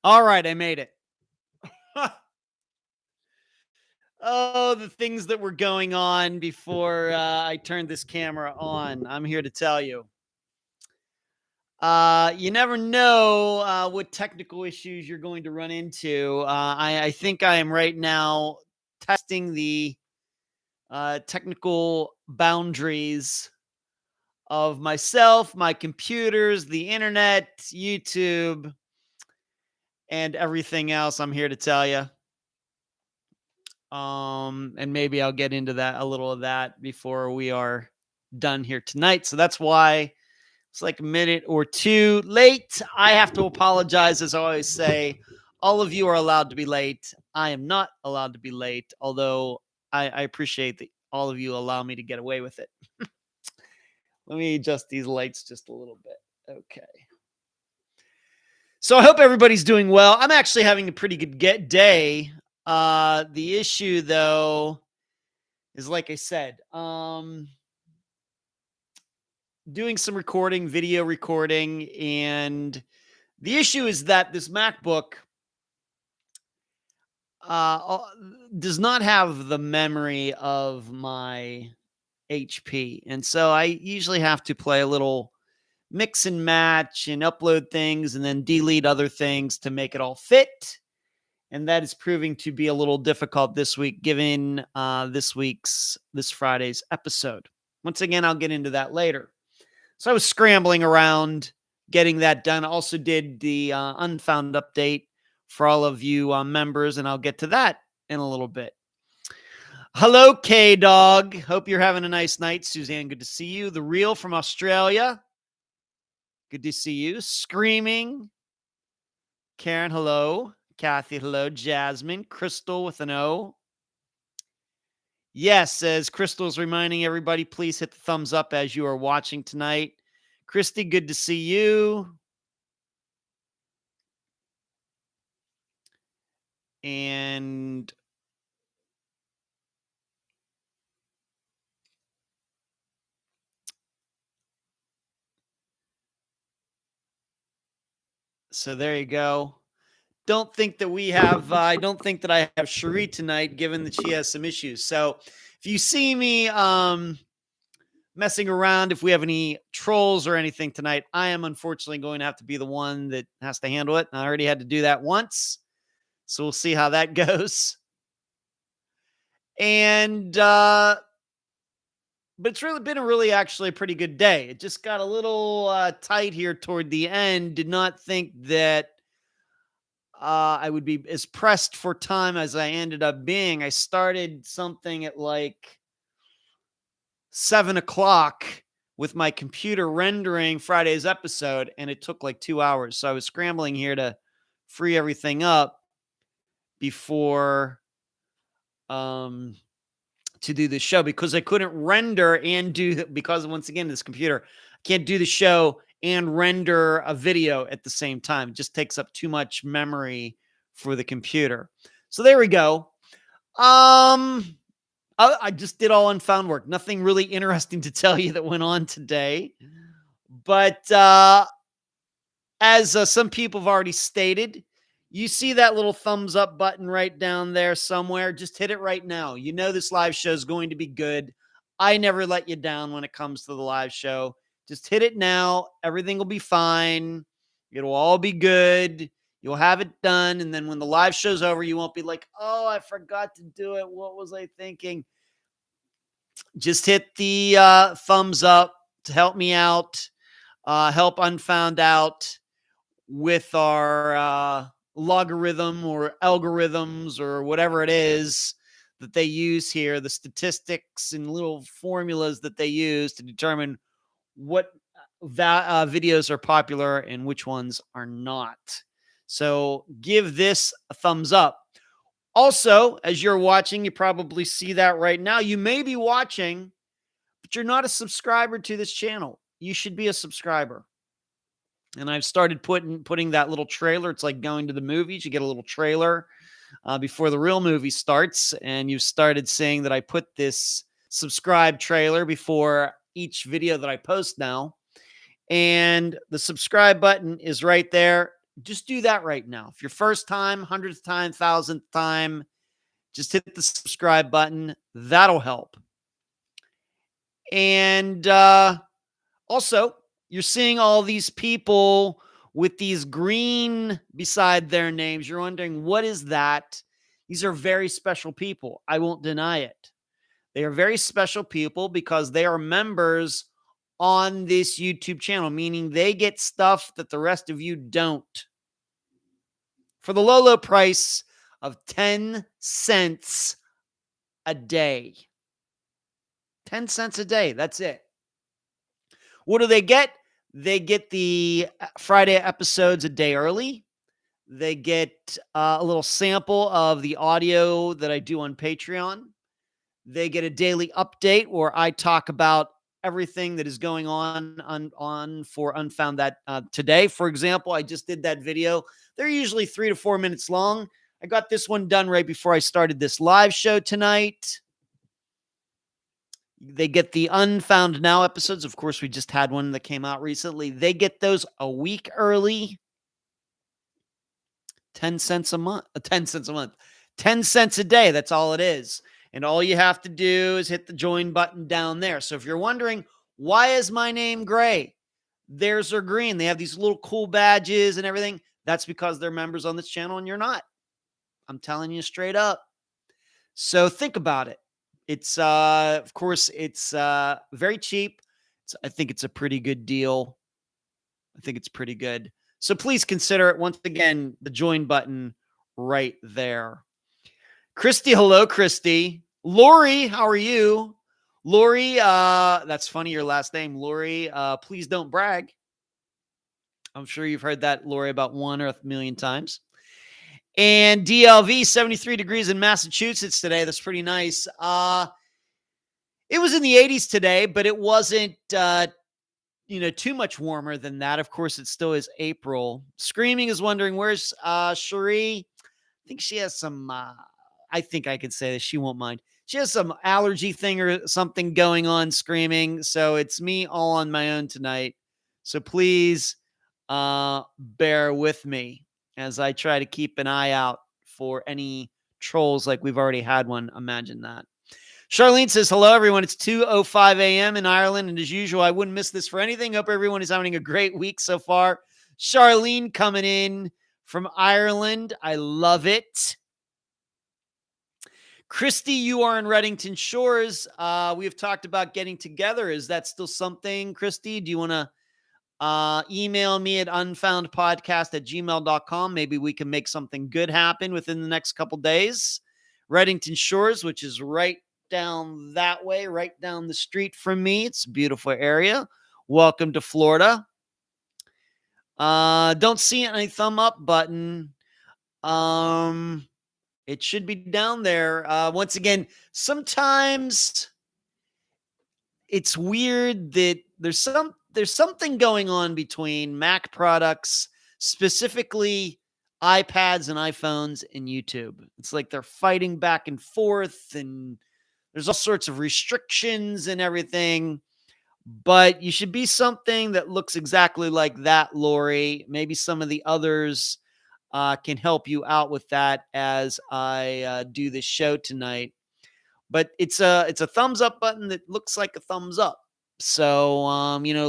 All right, I made it. Oh, the things that were going on before I turned this camera on. I'm here to tell you. You never know what technical issues you're going to run into. I think I am right now testing the technical boundaries of myself, my computers, the internet, YouTube, and everything else. I'm here to tell you. And maybe I'll get into that, a little of that before we are done here tonight. So that's why it's like a minute or two late. I have to apologize, as I always say. All of you are allowed to be late. I am not allowed to be late, although I appreciate that all of you allow me to get away with it. Let me adjust these lights just a little bit. Okay. So I hope everybody's doing well. I'm actually having a pretty good day. The issue, though, is like I said, doing some recording, video recording, and the issue is that this MacBook does not have the memory of my HP, and so I usually have to play a little mix and match and upload things and then delete other things to make it all fit. And that is proving to be a little difficult this week, given this Friday's episode. Once again, I'll get into that later. So I was scrambling around getting that done. I also did the Unfound update for all of you members, and I'll get to that in a little bit. Hello, K-Dog. Hope you're having a nice night. Suzanne, good to see you. The Real from Australia. Good to see you. Screaming. Karen, hello. Kathy, hello. Jasmine. Crystal with an O. Yes, as Crystal's reminding everybody, please hit the thumbs up as you are watching tonight. Christy, good to see you. And so there you go. Don't think that we have, I don't think that I have Cherie tonight, given that she has some issues. So if you see me messing around, if we have any trolls or anything tonight, I am unfortunately going to have to be the one that has to handle it. I already had to do that once. So we'll see how that goes. And, but it's really been actually a pretty good day. It just got a little tight here toward the end. Did not think that I would be as pressed for time as I ended up being. I started something at like 7:00 with my computer rendering Friday's episode, and it took like 2 hours. So I was scrambling here to free everything up before to do the show, because I couldn't render and do that, because once again, this computer, I can't do the show and render a video at the same time. It just takes up too much memory for the computer. So there we go. I just did all Unfound work. Nothing really interesting to tell you that went on today. But as some people have already stated, you see that little thumbs up button right down there somewhere. Just hit it right now. You know this live show is going to be good. I never let you down when it comes to the live show. Just hit it now. Everything will be fine. It'll all be good. You'll have it done. And then when the live show's over, you won't be like, oh, I forgot to do it. What was I thinking? Just hit the thumbs up to help me out. Help Unfound out with our logarithm or algorithms or whatever it is that they use here, the statistics and little formulas that they use to determine what videos are popular and which ones are not. So give this a thumbs up. Also, as you're watching, you probably see that right now. You may be watching, but you're not a subscriber to this channel. You should be a subscriber. And I've started putting that little trailer. It's like going to the movies. You get a little trailer before the real movie starts. And you've started seeing that I put this subscribe trailer before each video that I post now. And the subscribe button is right there. Just do that right now. If your first time, 100th time, 1000th time, just hit the subscribe button. That'll help. And also, you're seeing all these people with these green beside their names. You're wondering, what is that? These are very special people. I won't deny it. They are very special people because they are members on this YouTube channel, meaning they get stuff that the rest of you don't. For the low, low price of 10 cents a day. 10 cents a day. That's it. What do they get? They get the Friday episodes a day early. They get a little sample of the audio that I do on Patreon. They get a daily update where I talk about everything that is going on for Unfound that today. For example, I just did that video. They're usually 3 to 4 minutes long. I got this one done right before I started this live show tonight. They get the Unfound Now episodes. Of course, we just had one that came out recently. They get those a week early. 10 cents a month. 10 cents a month. 10 cents a day. That's all it is. And all you have to do is hit the join button down there. So if you're wondering, why is my name gray? Theirs are green. They have these little cool badges and everything. That's because they're members on this channel and you're not. I'm telling you straight up. So think about it. It's, of course, it's very cheap. I think it's a pretty good deal. I think it's pretty good. So please consider it. Once again, the join button right there. Christy, hello, Christy. Lori, how are you? Lori, that's funny, your last name. Lori, please don't brag. I'm sure you've heard that, Lori, about 1 or 1,000,000 times. And DLV, 73 degrees in Massachusetts today. That's pretty nice. It was in the 80s today, but it wasn't, too much warmer than that. Of course, it still is April. Screaming is wondering, where's Cherie? I think she has some, I think I could say this. She won't mind. She has some allergy thing or something going on, Screaming. So it's me all on my own tonight. So please bear with me as I try to keep an eye out for any trolls like we've already had one. Imagine that. Charlene says, hello, everyone. It's 2:05 a.m. in Ireland. And as usual, I wouldn't miss this for anything. Hope everyone is having a great week so far. Charlene coming in from Ireland. I love it. Christy, you are in Reddington Shores. We have talked about getting together. Is that still something, Christy? Do you want to email me at unfoundpodcast@gmail.com? Maybe we can make something good happen within the next couple days. Reddington Shores, which is right down that way, right down the street from me. It's a beautiful area. Welcome to Florida. Don't see any thumb up button. It should be down there. Once again, sometimes it's weird that there's something going on between Mac products, specifically iPads and iPhones and YouTube. It's like they're fighting back and forth, and there's all sorts of restrictions and everything. But you should be something that looks exactly like that, Lori. Maybe some of the others can help you out with that as I do this show tonight. But it's a thumbs up button that looks like a thumbs up. So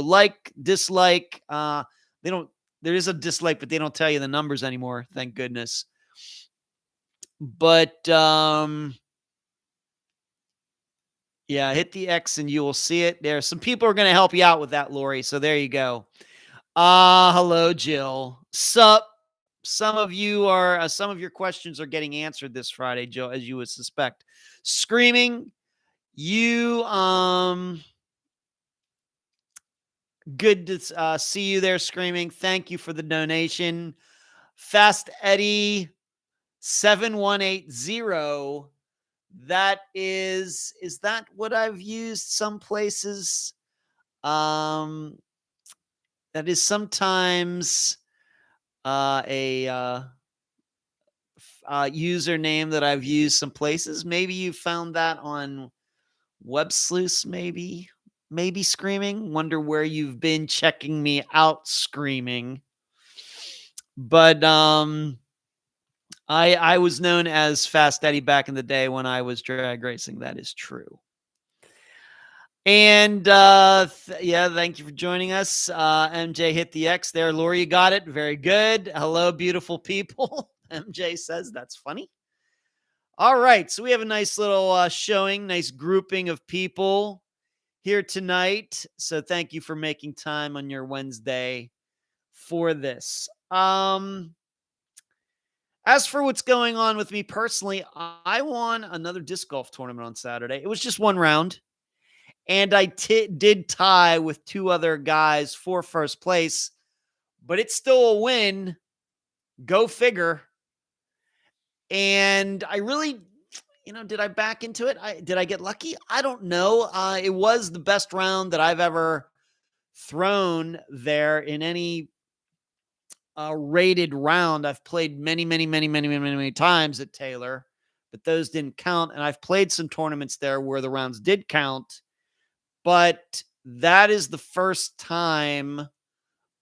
like, dislike. They don't. There is a dislike, but they don't tell you the numbers anymore. Thank goodness. But yeah, hit the X and you will see it there. Some people are going to help you out with that, Lori. So there you go. Hello, Jill. Sup? Some of your questions are getting answered this Friday, Jill, as you would suspect. Screaming, you good to see you there, Screaming. Thank you for the donation. Fast Eddie 7180. That is that what I've used some places? That is sometimes a username that I've used some places. Maybe you found that on Web Sleuths, maybe Screaming. Wonder where you've been checking me out, Screaming. But I was known as Fast Eddie back in the day when I was drag racing. That is true. And yeah, thank you for joining us. MJ hit the X there. Lori, you got it. Very good. Hello, beautiful people. MJ says that's funny. All right, so we have a nice little showing, nice grouping of people here tonight. So thank you for making time on your Wednesday for this. As for what's going on with me personally, I won another disc golf tournament on Saturday. It was just one round, and I did tie with two other guys for first place, but it's still a win. Go figure. And I really, did I back into it? Did I get lucky? I don't know. It was the best round that I've ever thrown there in any rated round. I've played many times at Taylor, but those didn't count. And I've played some tournaments there where the rounds did count, but that is the first time.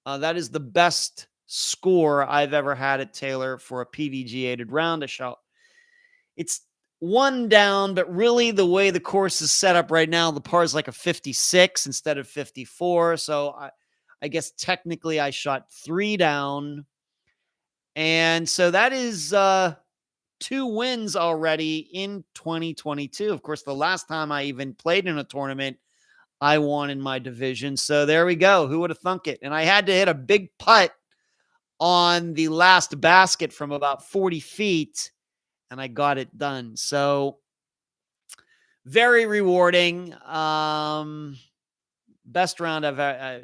That is the best score I've ever had at Taylor for a PDGA-ated round. It's one down, but really the way the course is set up right now, the par is like a 56 instead of 54. So I guess technically I shot 3 down. And so that is 2 wins already in 2022. Of course, the last time I even played in a tournament, I won in my division. So there we go. Who would have thunk it? And I had to hit a big putt on the last basket from about 40 feet, and I got it done. So very rewarding. Best round I've,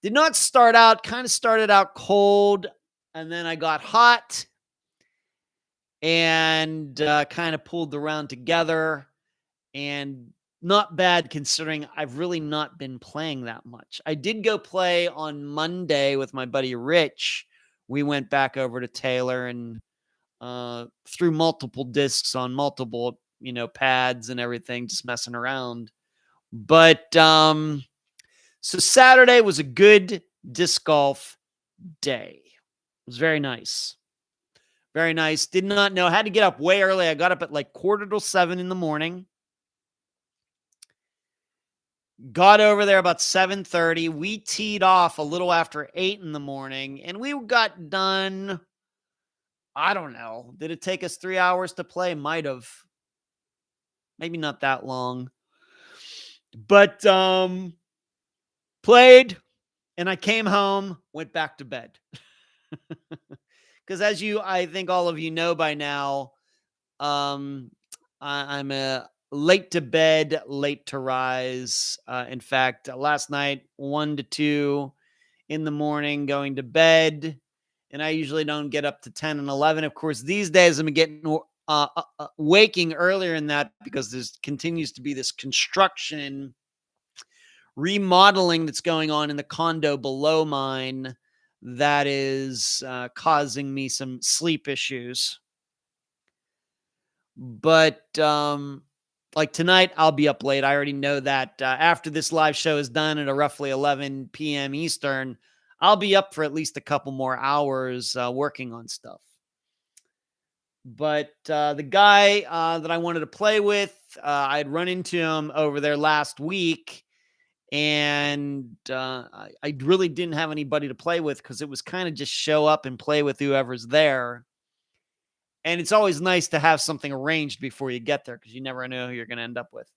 did not start out, kind of started out cold, and then I got hot and kind of pulled the round together, and not bad considering I've really not been playing that much. I did go play on Monday with my buddy Rich. We went back over to Taylor and threw multiple discs on multiple, pads and everything, just messing around. But so Saturday was a good disc golf day. It was very nice. Very nice. Did not know. Had to get up way early. I got up at like 6:45 in the morning. Got over there about 7:30. We teed off a little after 8 in the morning, and we got done. I don't know. Did it take us 3 hours to play? Might have. Maybe not that long. But played, and I came home, went back to bed. Because as I think all of you know by now, I'm a late to bed, late to rise. In fact, last night, 1 to 2 in the morning, going to bed. And I usually don't get up to 10 and 11. Of course, these days I'm getting waking earlier in that because there continues to be this construction remodeling that's going on in the condo below mine that is causing me some sleep issues. But like tonight, I'll be up late. I already know that. After this live show is done at roughly 11 p.m. Eastern, I'll be up for at least a couple more hours working on stuff. But the guy that I wanted to play with, I had run into him over there last week, and I really didn't have anybody to play with because it was kind of just show up and play with whoever's there. And it's always nice to have something arranged before you get there because you never know who you're going to end up with.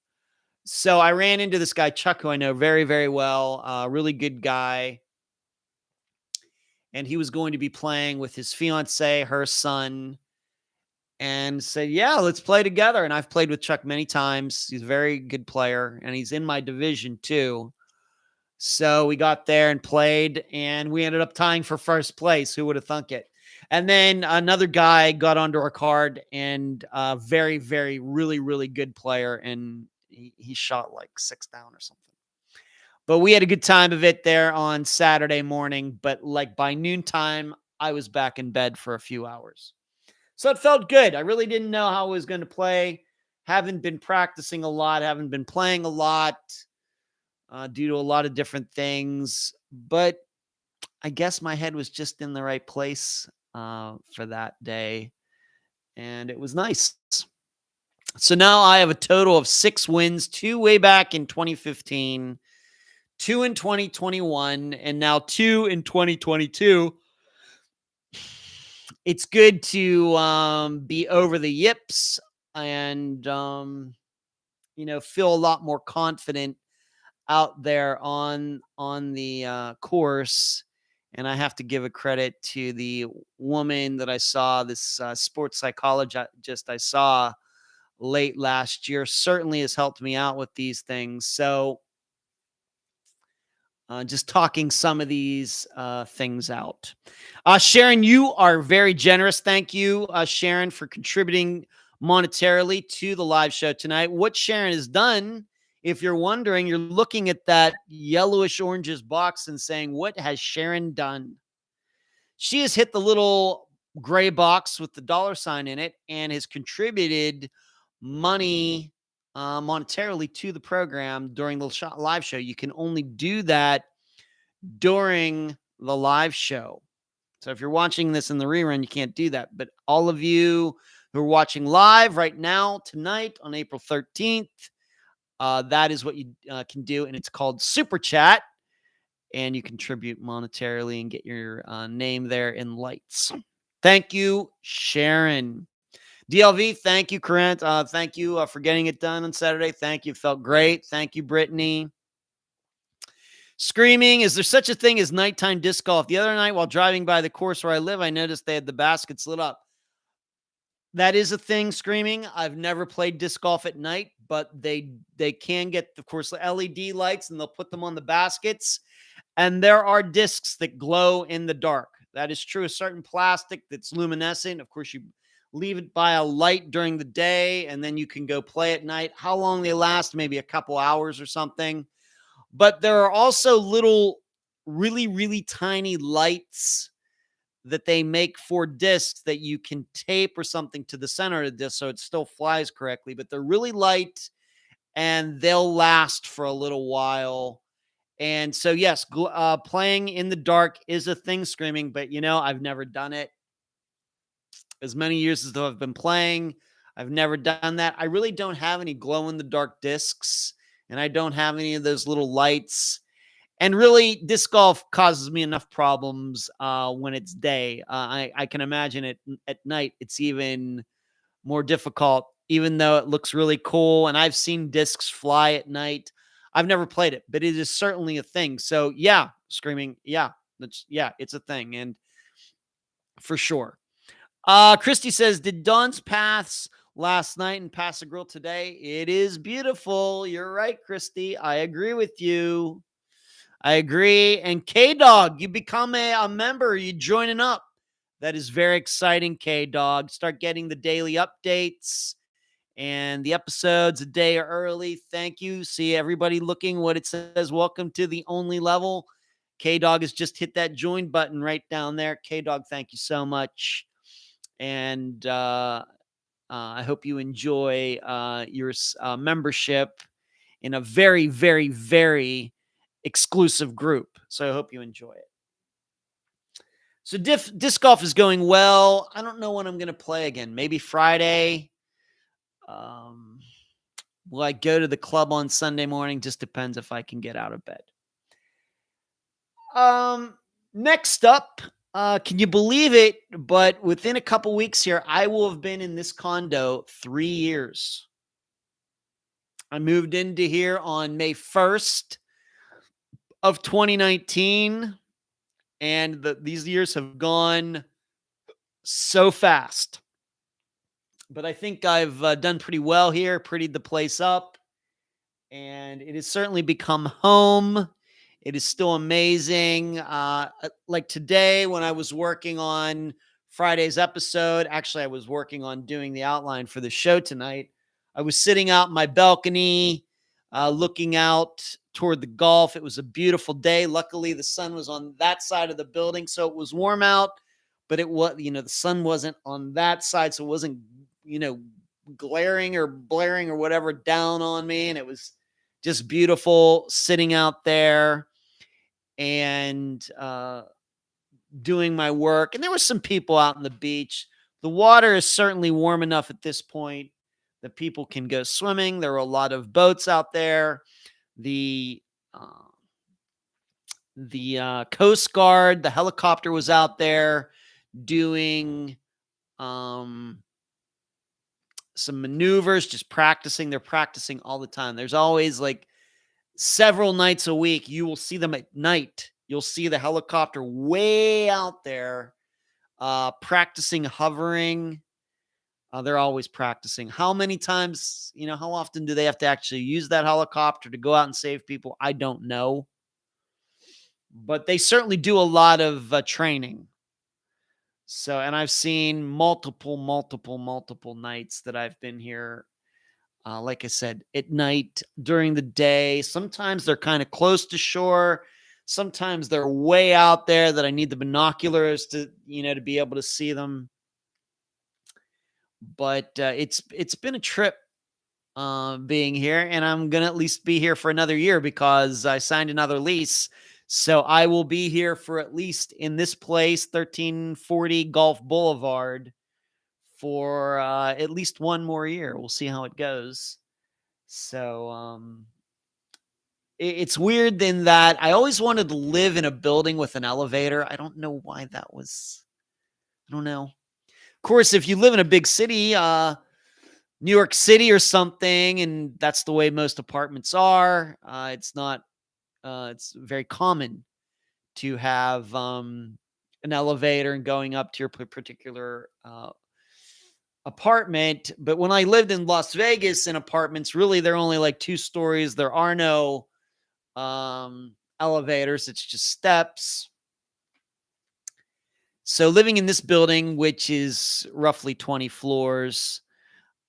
So I ran into this guy, Chuck, who I know very, very well, really good guy. And he was going to be playing with his fiance, her son, and said, yeah, let's play together. And I've played with Chuck many times. He's a very good player, and he's in my division too. So we got there and played, and we ended up tying for first place. Who would have thunk it? And then another guy got onto our card, and very, very, really, really good player. And he shot like 6 down or something. But we had a good time of it there on Saturday morning. But like by noontime, I was back in bed for a few hours. So it felt good. I really didn't know how I was going to play. Haven't been practicing a lot. Haven't been playing a lot due to a lot of different things. But I guess my head was just in the right place for that day, and it was nice. So now I have a total of 6 wins, 2 way back in 2015, 2 in 2021, and now 2 in 2022. It's good to be over the yips and feel a lot more confident out there on the course. And I have to give a credit to the woman that I saw, this sports psychologist I saw late last year. Certainly has helped me out with these things. So just talking some of these things out. Sharon, you are very generous. Thank you, Sharon, for contributing monetarily to the live show tonight. What Sharon has done, if you're wondering, you're looking at that yellowish oranges box and saying, what has Sharon done? She has hit the little gray box with the $sign in it and has contributed money monetarily to the program during the live show. You can only do that during the live show. So if you're watching this in the rerun, you can't do that. But all of you who are watching live right now, tonight on April 13th, that is what you can do. And it's called Super Chat. And you contribute monetarily and get your name there in lights. Thank you, Sharon. DLV, thank you, Corinne. Thank you for getting it done on Saturday. Thank you. Felt great. Thank you, Brittany. Screaming, is there such a thing as nighttime disc golf? The other night while driving by the course where I live, I noticed they had the baskets lit up. That is a thing, Screaming. I've never played disc golf at night, but they can get, of course, LED lights, and they'll put them on the baskets. And there are discs that glow in the dark. That is true. A certain plastic that's luminescent. Of course, you leave it by a light during the day, and then you can go play at night. How long they last? Maybe a couple hours or something. But there are also little, really, really tiny lights that they make for discs that you can tape or something to the center of the disc so it still flies correctly. But they're really light, and they'll last for a little while. And so, yes, playing in the dark is a thing, Screaming, but, I've never done it. As many years as though I've been playing, I've never done that. I really don't have any glow-in-the-dark discs, and I don't have any of those little lights. And really, disc golf causes me enough problems when it's day. I can imagine it at night. It's even more difficult, even though it looks really cool. And I've seen discs fly at night. I've never played it, but it is certainly a thing. So yeah, Screaming. Yeah, it's a thing. And for sure. Christy says, did Dawn's Paths last night and Pass a Grill today? It is beautiful. You're right, Christy. I agree with you. I agree. And K-Dog, you become a member. You joining up. That is very exciting, K-Dog. Start getting the daily updates and the episodes a day early. Thank you. See everybody looking what it says. Welcome to the only level. K-Dog has just hit that join button right down there. K-Dog, thank you so much. And I hope you enjoy your membership in a very, very, very exclusive group. So I hope you enjoy it. So disc golf is going well. I don't know when I'm going to play again. Maybe Friday. Will I go to the club on Sunday morning? Just depends if I can get out of bed. Next up, can you believe it? But within a couple weeks here, I will have been in this condo 3 years. I moved into here on May 1st of 2019. And these years have gone so fast. But I think I've done pretty well here, prettied the place up. And it has certainly become home. It is still amazing. Like today, when I was working on Friday's episode, actually, I was working on doing the outline for the show tonight. I was sitting out in my balcony, looking out toward the Gulf. It was a beautiful day. Luckily, the sun was on that side of the building, so it was warm out, but it was, the sun wasn't on that side, so it wasn't, glaring or blaring or whatever down on me. And it was just beautiful sitting out there. and doing my work. And there were some people out on the beach. The water is certainly warm enough at this point that people can go swimming. There were a lot of boats out there. The Coast Guard, the helicopter was out there doing some maneuvers, just practicing. They're practicing all the time. There's always like several nights a week. You will see them at night. You'll see the helicopter way out there practicing hovering. They're always practicing. How many times, how often do they have to actually use that helicopter to go out and save people? I don't know. But they certainly do a lot of training. So, and I've seen multiple nights that I've been here. Like I said, at night, during the day. Sometimes they're kind of close to shore. Sometimes they're way out there that I need the binoculars to be able to see them. But it's been a trip being here, and I'm going to at least be here for another year because I signed another lease. So I will be here for at least in this place, 1340 Gulf Boulevard, for at least one more year. We'll see how it goes. So it's weird in that I always wanted to live in a building with an elevator. I don't know why that was. I don't know. Of course, if you live in a big city, New York City or something, and that's the way most apartments are, it's not. It's very common to have an elevator and going up to your particular apartment. But when I lived in Las Vegas in apartments, really, they're only like 2 stories. There are no elevators. It's just steps. So living in this building, which is roughly 20 floors.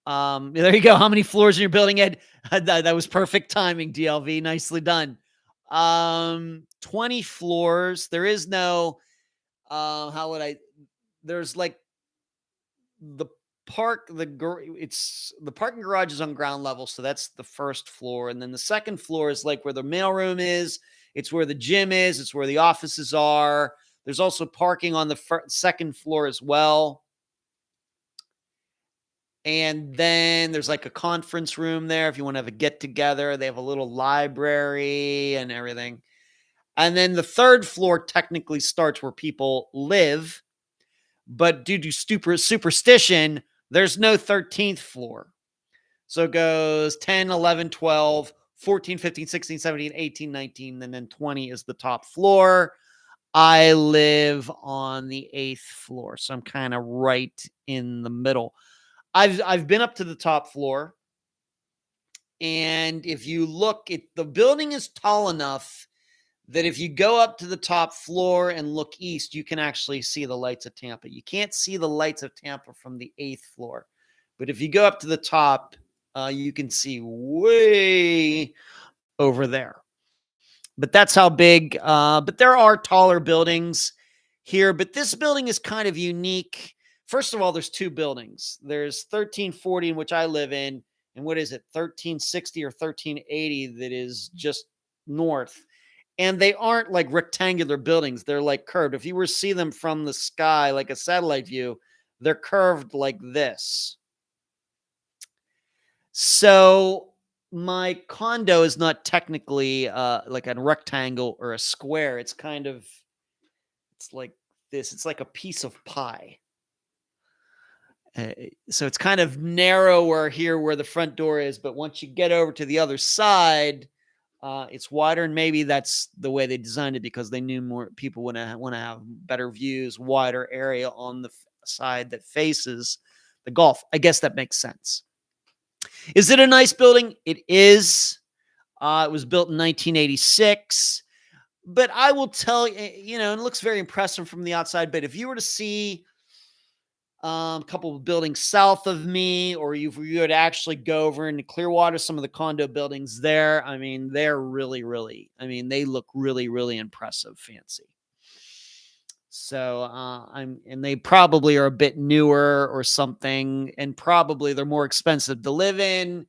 There you go. How many floors in your building, Ed? That was perfect timing, DLV. Nicely done. 20 floors. There is no, there's like the the parking garage is on ground level. So that's the first floor. And then the second floor is like where the mailroom is. It's where the gym is. It's where the offices are. There's also parking on the second floor as well. And then there's like a conference room there if you want to have a get together. They have a little library and everything. And then the third floor technically starts where people live. But due to superstition, there's no 13th floor. So it goes 10, 11, 12, 14, 15, 16, 17, 18, 19, and then 20 is the top floor. I live on the 8th floor. So I'm kind of right in the middle. I've been up to the top floor, and if you look, the building is tall enough that if you go up to the top floor and look east, you can actually see the lights of Tampa. You can't see the lights of Tampa from the 8th floor, but if you go up to the top, you can see way over there. But that's how big. But there are taller buildings here, but this building is kind of unique. First of all, there's 2 buildings. There's 1340, in which I live in, and what is it, 1360 or 1380 that is just north. And they aren't like rectangular buildings. They're like curved. If you were to see them from the sky, like a satellite view, they're curved like this. So my condo is not technically like a rectangle or a square. It's like this. It's like a piece of pie. So it's kind of narrower here where the front door is, but once you get over to the other side, it's wider, and maybe that's the way they designed it because they knew more people want to have better views, wider area on the side that faces the Gulf. I guess that makes sense. Is it a nice building? It is. It was built in 1986, but I will tell you, it looks very impressive from the outside. But if you were to see a couple of buildings south of me, or if you would actually go over into Clearwater, some of the condo buildings there, I mean, they're really, they look really, really impressive, fancy. So, and they probably are a bit newer or something, and probably they're more expensive to live in.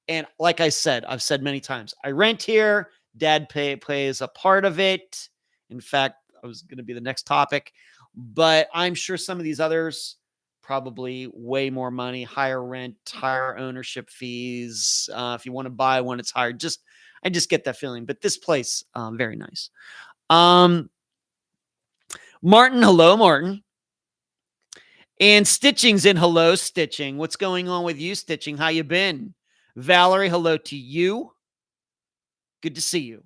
And like I said, I've said many times, I rent here. Dad pays a part of it. In fact, I was going to be the next topic, but I'm sure some of these others probably way more money, higher rent, higher ownership fees. If you want to buy one, it's higher. I just get that feeling. But this place, very nice. Martin, hello, Martin. And Stitching's in. Hello, Stitching. What's going on with you, Stitching? How you been? Valerie, hello to you. Good to see you.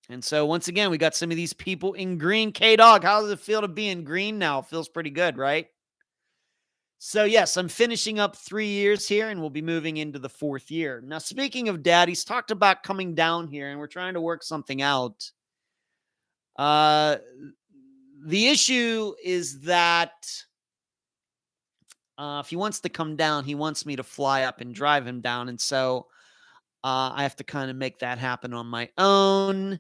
And so once again, we got some of these people in green. K-Dog, how does it feel to be in green now? It feels pretty good, right? So yes, I'm finishing up 3 years here and we'll be moving into the 4th year. Now, speaking of dad, he's talked about coming down here and we're trying to work something out. The issue is that if he wants to come down, he wants me to fly up and drive him down. And so I have to kind of make that happen on my own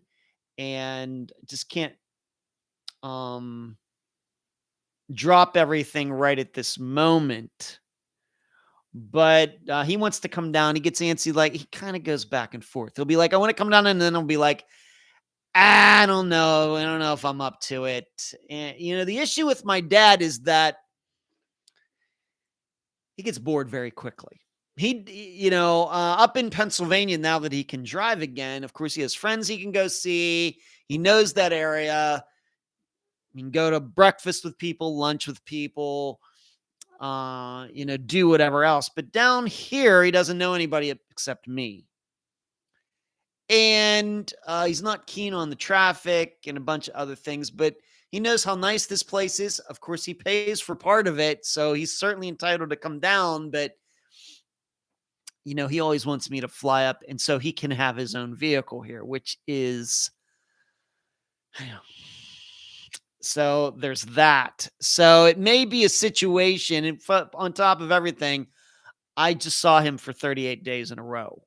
and just can't drop everything right at this moment. But he wants to come down. He gets antsy. Like, he kind of goes back and forth. He'll be like, I want to come down. And then he'll be like, I don't know. I don't know if I'm up to it. And, the issue with my dad is that he gets bored very quickly. Up in Pennsylvania, now that he can drive again, of course, he has friends he can go see. He knows that area. He can go to breakfast with people, lunch with people, do whatever else. But down here, he doesn't know anybody except me. And he's not keen on the traffic and a bunch of other things, but he knows how nice this place is. Of course, he pays for part of it, so he's certainly entitled to come down, but he always wants me to fly up, and so he can have his own vehicle here, which is, so there's that. So it may be a situation, and on top of everything, I just saw him for 38 days in a row.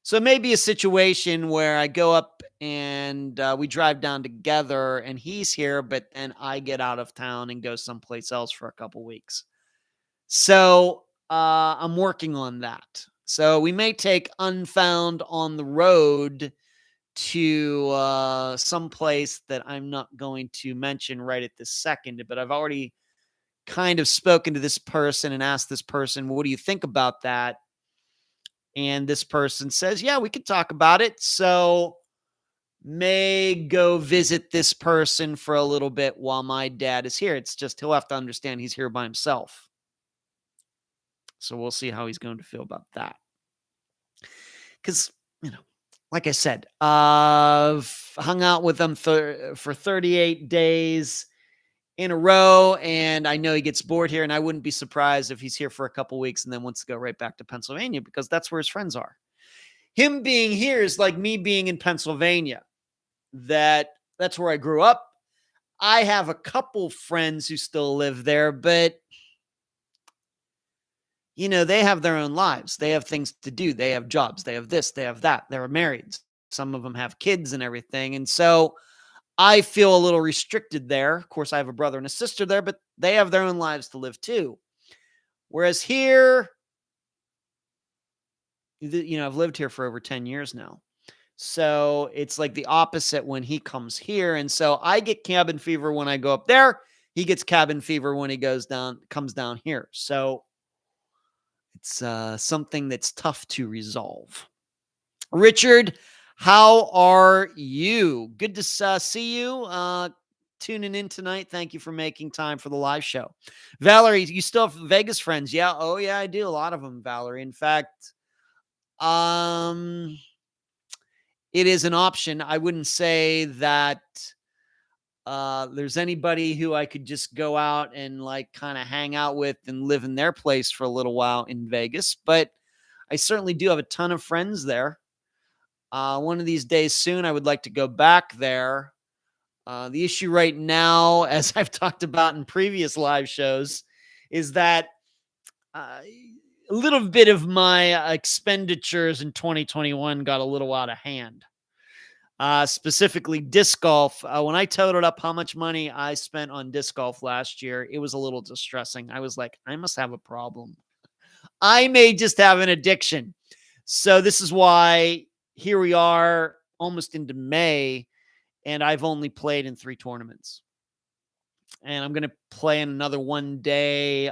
So it may be a situation where I go up and we drive down together and he's here, but then I get out of town and go someplace else for a couple weeks. So I'm working on that. So we may take Unfound on the road to some place that I'm not going to mention right at this second, but I've already kind of spoken to this person and asked this person, what do you think about that? And this person says, yeah, we could talk about it. So may go visit this person for a little bit while my dad is here. It's just he'll have to understand he's here by himself. So we'll see how he's going to feel about that. Because, like I said, I've hung out with him for 38 days in a row, and I know he gets bored here, and I wouldn't be surprised if he's here for a couple weeks and then wants to go right back to Pennsylvania because that's where his friends are. Him being here is like me being in Pennsylvania. That's where I grew up. I have a couple friends who still live there, but they have their own lives. They have things to do. They have jobs. They have this, they have that. They're married. Some of them have kids and everything. And so I feel a little restricted there. Of course, I have a brother and a sister there, but they have their own lives to live too. Whereas here, I've lived here for over 10 years now. So it's like the opposite when he comes here. And so I get cabin fever when I go up there. He gets cabin fever when he comes down here. So it's something that's tough to resolve. Richard, how are you? Good to see you. Tuning in tonight. Thank you for making time for the live show. Valerie, you still have Vegas friends? Yeah. Oh, yeah, I do. A lot of them, Valerie. In fact, it is an option. I wouldn't say that there's anybody who I could just go out and like kind of hang out with and live in their place for a little while in Vegas, but I certainly do have a ton of friends there. One of these days soon, I would like to go back there. The issue right now, as I've talked about in previous live shows, is that a little bit of my expenditures in 2021 got a little out of hand. Specifically disc golf. When I totaled up how much money I spent on disc golf last year, it was a little distressing. I was like, I must have a problem. I may just have an addiction. So this is why here we are almost into May, and I've only played in 3 tournaments. And I'm going to play in another one day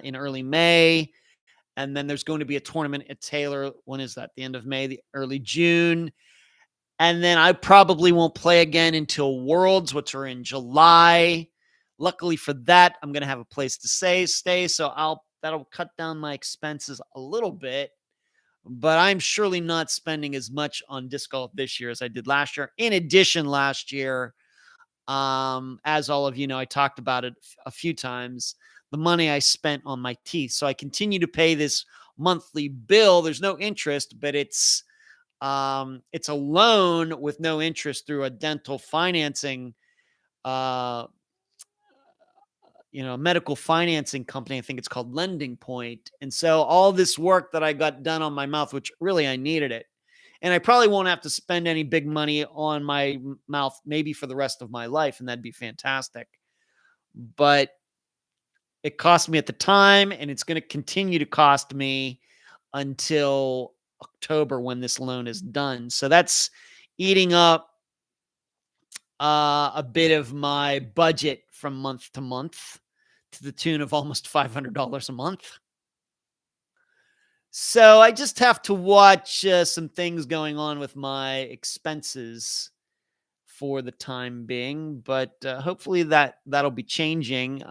in early May. And then there's going to be a tournament at Taylor. When is that? The end of May, the early June. And then I probably won't play again until Worlds, which are in July. Luckily for that, I'm going to have a place to stay. So that'll cut down my expenses a little bit. But I'm surely not spending as much on disc golf this year as I did last year. In addition, last year, as all of you know, I talked about it a few times, the money I spent on my teeth. So I continue to pay this monthly bill. There's no interest, but it's a loan with no interest through a dental financing, medical financing company. I think it's called Lending Point. And so all this work that I got done on my mouth, which really I needed it. And I probably won't have to spend any big money on my mouth, maybe for the rest of my life. And that'd be fantastic. But it cost me at the time, and it's going to continue to cost me until October when this loan is done. So that's eating up a bit of my budget from month to month to the tune of almost $500 a month. So I just have to watch some things going on with my expenses for the time being, but hopefully that'll be changing,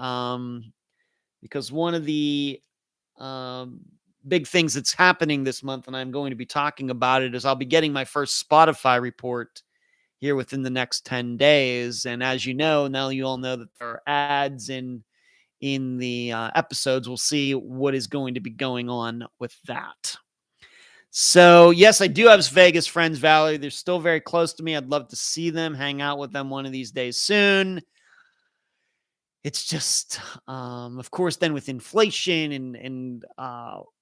because one of the big things that's happening this month, and I'm going to be talking about it, is I'll be getting my first Spotify report here within the next 10 days. And as you know, now you all know that there are ads in the episodes. We'll see what is going to be going on with that. So yes, I do have Vegas friends, Valerie. They're still very close to me. I'd love to see them, hang out with them one of these days soon. It's just, of course, then with inflation and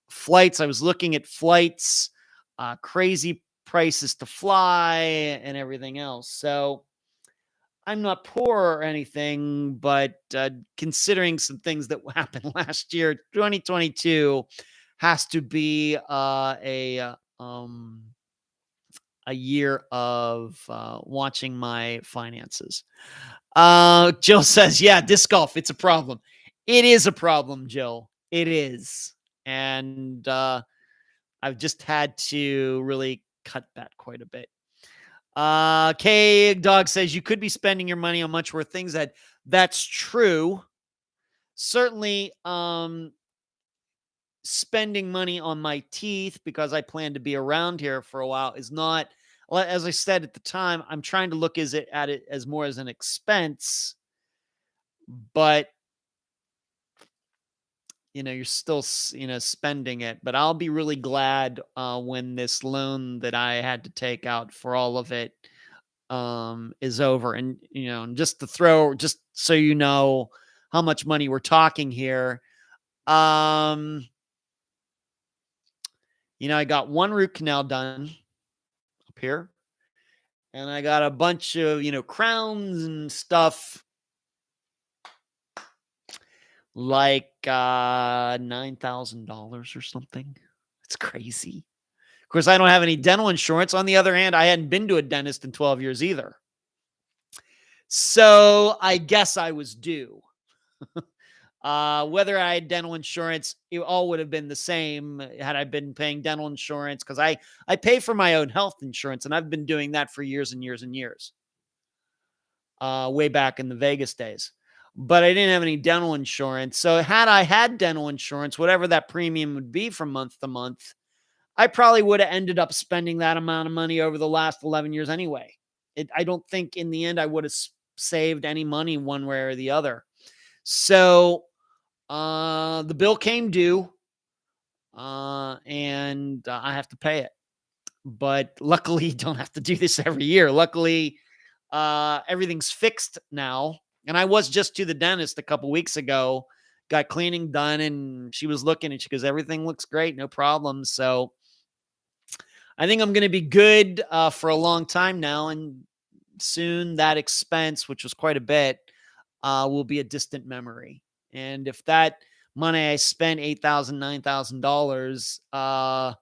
flights, I was looking at flights, crazy prices to fly and everything else. So I'm not poor or anything, but considering some things that happened last year, 2022 has to be a year of watching my finances. Jill says, yeah, disc golf, it's a problem. It is a problem, Jill. It is. And I've just had to really cut that quite a bit. K Dog says you could be spending your money on much worse things. That's true. Certainly, spending money on my teeth because I plan to be around here for a while is not, as I said at the time, I'm trying to look at it as more as an expense, but you're still, spending it. But I'll be really glad when this loan that I had to take out for all of it is over. And, just so you know how much money we're talking here. I got one root canal done up here, and I got a bunch of, crowns and stuff, like $9,000 or something. It's crazy. Of course, I don't have any dental insurance. On the other hand, I hadn't been to a dentist in 12 years either. So I guess I was due. Whether I had dental insurance, it all would have been the same had I been paying dental insurance, because I pay for my own health insurance, and I've been doing that for years and years and years, way back in the Vegas days. But I didn't have any dental insurance. So had I had dental insurance, whatever that premium would be from month to month, I probably would have ended up spending that amount of money over the last 11 years anyway. I don't think in the end I would have saved any money one way or the other. So the bill came due, and I have to pay it. But luckily, you don't have to do this every year. Luckily, everything's fixed now. And I was just to the dentist a couple weeks ago, got cleaning done, and she was looking, and she goes, everything looks great, no problem. So I think I'm going to be good for a long time now. And soon that expense, which was quite a bit, will be a distant memory. And if that money I spent, $8,000, $9,000,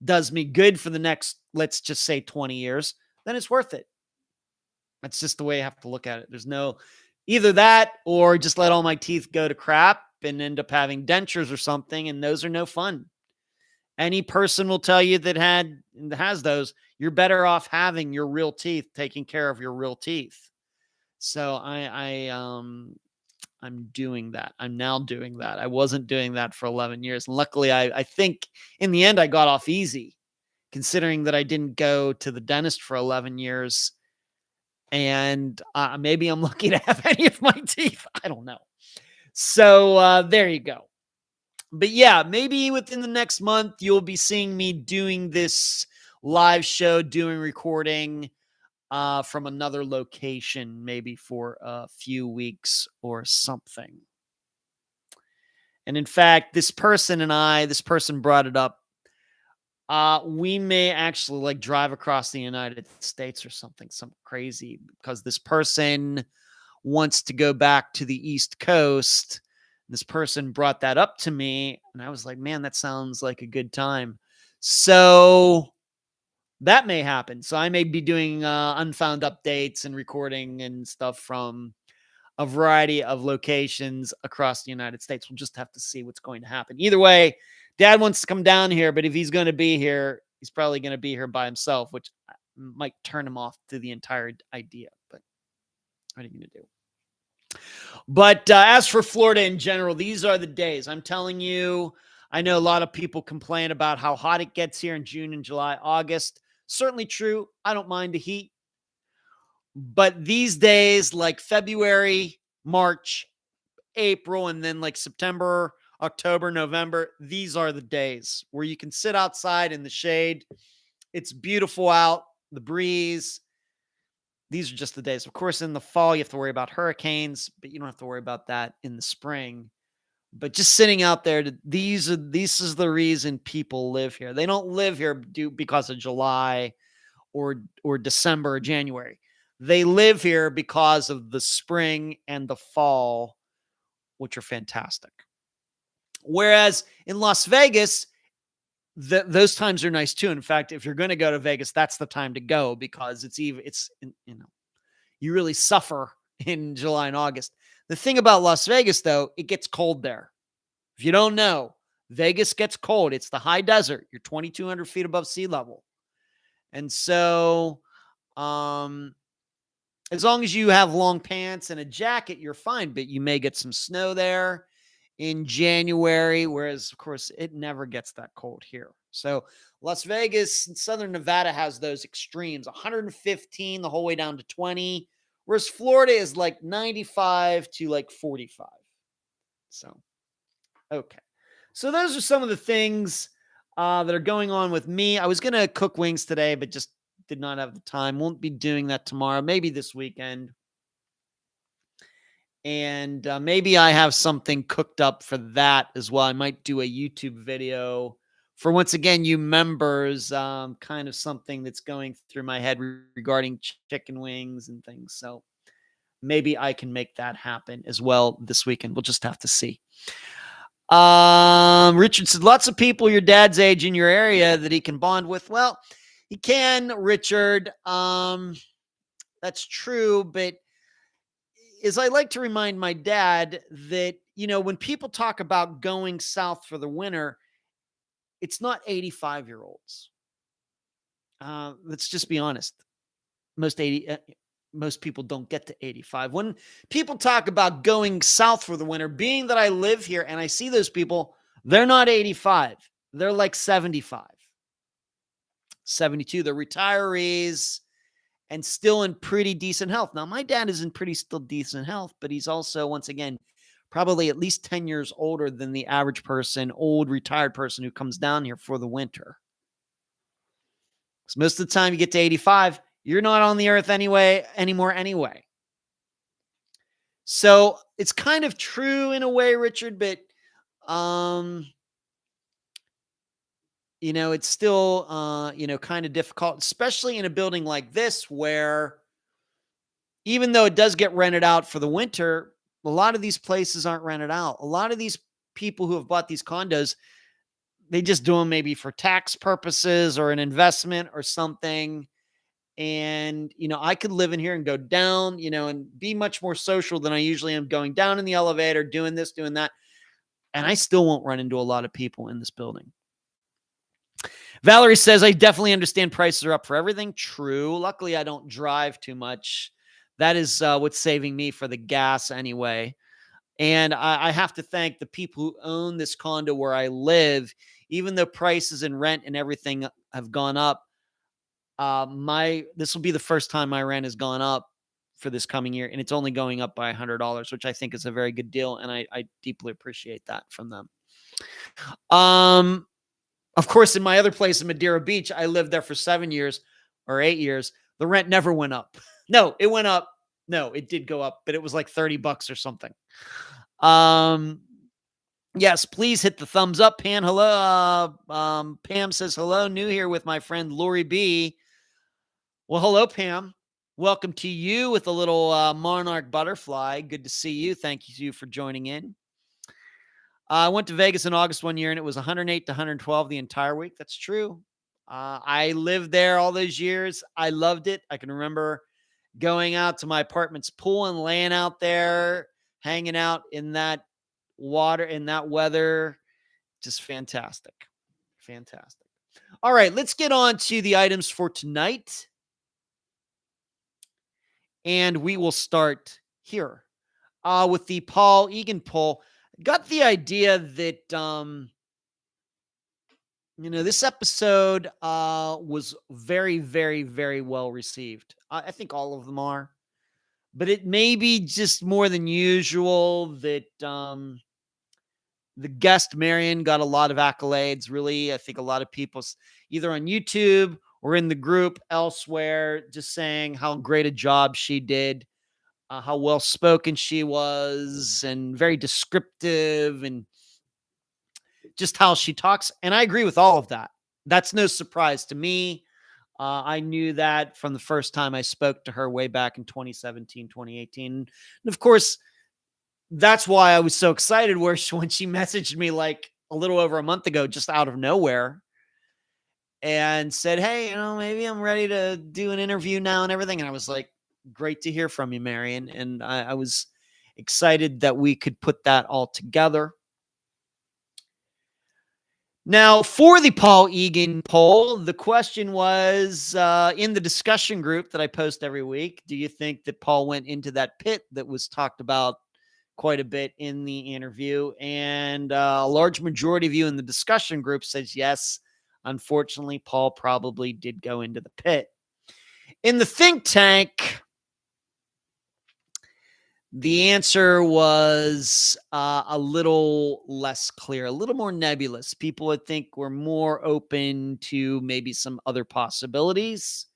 does me good for the next, let's just say 20 years, then it's worth it. That's just the way I have to look at it. There's no either that or just let all my teeth go to crap and end up having dentures or something. And those are no fun. Any person will tell you that has those, you're better off having your real teeth, taking care of your real teeth. So I'm doing that. I'm now doing that. I wasn't doing that for 11 years. And luckily, I think in the end, I got off easy, considering that I didn't go to the dentist for 11 years. And maybe I'm lucky to have any of my teeth. I don't know. So there you go. But yeah, maybe within the next month, you'll be seeing me doing this live show, doing recording from another location, maybe for a few weeks or something. And in fact, this person brought it up. We may actually like drive across the United States or something crazy, because this person wants to go back to the East Coast. This person brought that up to me, and I was like, man, that sounds like a good time. So that may happen. So I may be doing Unfound updates and recording and stuff from a variety of locations across the United States. We'll just have to see what's going to happen. Either way, Dad wants to come down here, but if he's going to be here, he's probably going to be here by himself, which might turn him off to the entire idea. But what are you going to do? But as for Florida in general, these are the days. I'm telling you, I know a lot of people complain about how hot it gets here in June and July, August. Certainly true. I don't mind the heat. But these days, like February, March, April, and then like September, October, November, these are the days where you can sit outside in the shade. It's beautiful out, the breeze. These are just the days. Of course, in the fall, you have to worry about hurricanes, but you don't have to worry about that in the spring. But just sitting out there, this is the reason people live here. They don't live here because of July or December or January. They live here because of the spring and the fall, which are fantastic. Whereas in Las Vegas, those times are nice too. In fact, if you're going to go to Vegas, that's the time to go, because you really suffer in July and August. The thing about Las Vegas, though, it gets cold there. If you don't know, Vegas gets cold. It's the high desert. You're 2,200 feet above sea level. And so, as long as you have long pants and a jacket, you're fine, but you may get some snow there in January, whereas, of course, it never gets that cold here. So Las Vegas and Southern Nevada has those extremes, 115 the whole way down to 20, whereas Florida is like 95 to like 45. So, okay. So those are some of the things that are going on with me. I was going to cook wings today, but just did not have the time. Won't be doing that tomorrow, maybe this weekend. And maybe I have something cooked up for that as well. I might do a YouTube video for, once again, you members, kind of something that's going through my head regarding chicken wings and things. So maybe I can make that happen as well this weekend. We'll just have to see. Richard said, lots of people your dad's age in your area that he can bond with. Well, he can, Richard. That's true, but is I like to remind my dad that, when people talk about going south for the winter, it's not 85-year-olds. Let's just be honest. Most people don't get to 85. When people talk about going south for the winter, being that I live here and I see those people, they're not 85. They're like 75, 72. They're retirees and still in pretty decent health. Now, my dad is in still decent health, but he's also, once again, probably at least 10 years older than the average person, old retired person who comes down here for the winter. Because most of the time you get to 85, you're not on the earth anymore anyway. So it's kind of true in a way, Richard, but it's still, kind of difficult, especially in a building like this, where even though it does get rented out for the winter, a lot of these places aren't rented out. A lot of these people who have bought these condos, they just do them maybe for tax purposes or an investment or something. And, I could live in here and go down, and be much more social than I usually am, going down in the elevator, doing this, doing that. And I still won't run into a lot of people in this building. Valerie says, I definitely understand prices are up for everything. True. Luckily, I don't drive too much. That is what's saving me for the gas anyway. And I have to thank the people who own this condo where I live. Even though prices and rent and everything have gone up, this will be the first time my rent has gone up for this coming year, and it's only going up by $100, which I think is a very good deal, and I deeply appreciate that from them. Of course, in my other place in Madeira Beach, I lived there for 7 years or 8 years. The rent never went up. No, it went up. No, it did go up, but it was like $30 or something. Yes, please hit the thumbs up. Hello. Pam says, hello, new here with my friend Lori B. Well, hello, Pam. Welcome to you with a little monarch butterfly. Good to see you. Thank you for joining in. I went to Vegas in August one year, and it was 108 to 112 the entire week. That's true. I lived there all those years. I loved it. I can remember going out to my apartment's pool and laying out there, hanging out in that water, in that weather. Just fantastic. Fantastic. All right, let's get on to the items for tonight. And we will start here with the Paul Egan poll. Got the idea that, this episode was very, very, very well received. I think all of them are. But it may be just more than usual that the guest, Marion, got a lot of accolades. Really, I think a lot of people either on YouTube or in the group elsewhere just saying how great a job she did. How well-spoken she was, and very descriptive, and just how she talks. And I agree with all of that. That's no surprise to me. I knew that from the first time I spoke to her way back in 2017, 2018. And of course, that's why I was so excited when she messaged me like a little over a month ago, just out of nowhere, and said, hey, maybe I'm ready to do an interview now and everything. And I was like, great to hear from you, Marion. And I was excited that we could put that all together. Now, for the Paul Egan poll, the question was in the discussion group that I post every week, do you think that Paul went into that pit that was talked about quite a bit in the interview? And a large majority of you in the discussion group says yes. Unfortunately, Paul probably did go into the pit. In the think tank, the answer was a little less clear, a little more nebulous. People would think were more open to maybe some other possibilities.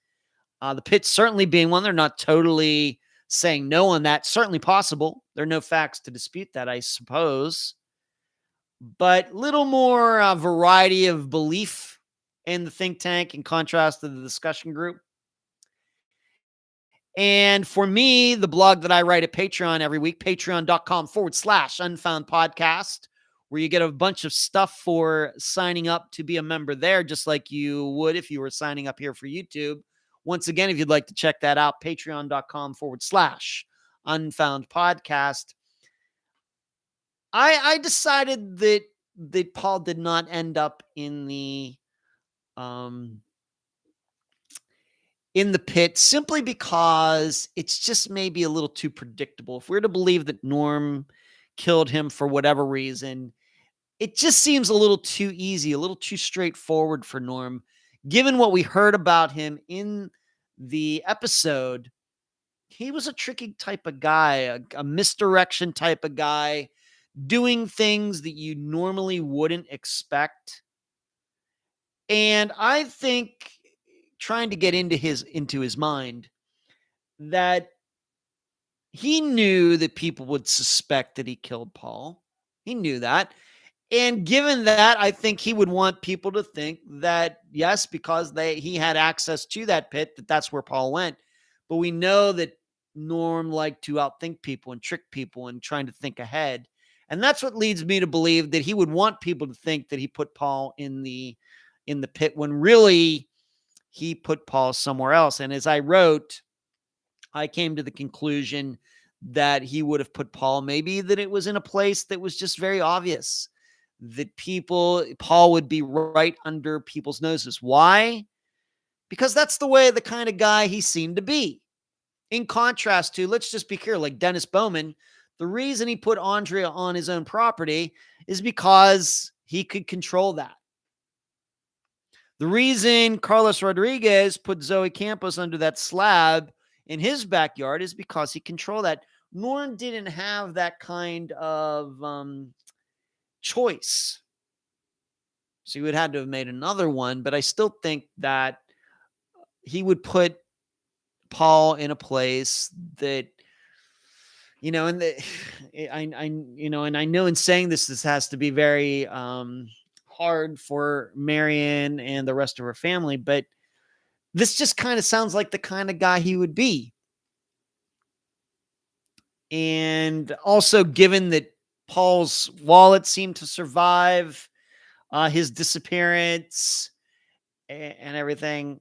The pit certainly being one. They're not totally saying no on that. Certainly possible. There are no facts to dispute that, I suppose. But little more variety of belief in the think tank in contrast to the discussion group. And for me, the blog that I write at Patreon every week, patreon.com/Unfound Podcast, where you get a bunch of stuff for signing up to be a member there, just like you would if you were signing up here for YouTube. Once again, if you'd like to check that out, patreon.com/Unfound Podcast. I decided that Paul did not end up in the pit simply because it's just maybe a little too predictable. If we're to believe that Norm killed him for whatever reason, it just seems a little too easy, a little too straightforward for Norm. Given what we heard about him in the episode, he was a tricky type of guy, a misdirection type of guy, doing things that you normally wouldn't expect. And I think trying to get into his mind that he knew that people would suspect that he killed Paul. He knew that. And given that, I think he would want people to think that, yes, because he had access to that pit, that's where Paul went. But we know that Norm liked to outthink people and trick people and trying to think ahead. And that's what leads me to believe that he would want people to think that he put Paul in the pit when really he put Paul somewhere else. And as I wrote, I came to the conclusion that he would have put Paul, maybe that it was in a place that was just very obvious, that Paul would be right under people's noses. Why? Because that's the kind of guy he seemed to be. In contrast to, let's just be clear, like Dennis Bowman, the reason he put Andrea on his own property is because he could control that. The reason Carlos Rodriguez put Zoe Campos under that slab in his backyard is because he controlled that. Norm didn't have that kind of choice. So he would have had to have made another one, but I still think that he would put Paul in a place that, and I know in saying this has to be very hard for Marion and the rest of her family, but this just kind of sounds like the kind of guy he would be. And also, given that Paul's wallet seemed to survive his disappearance and everything,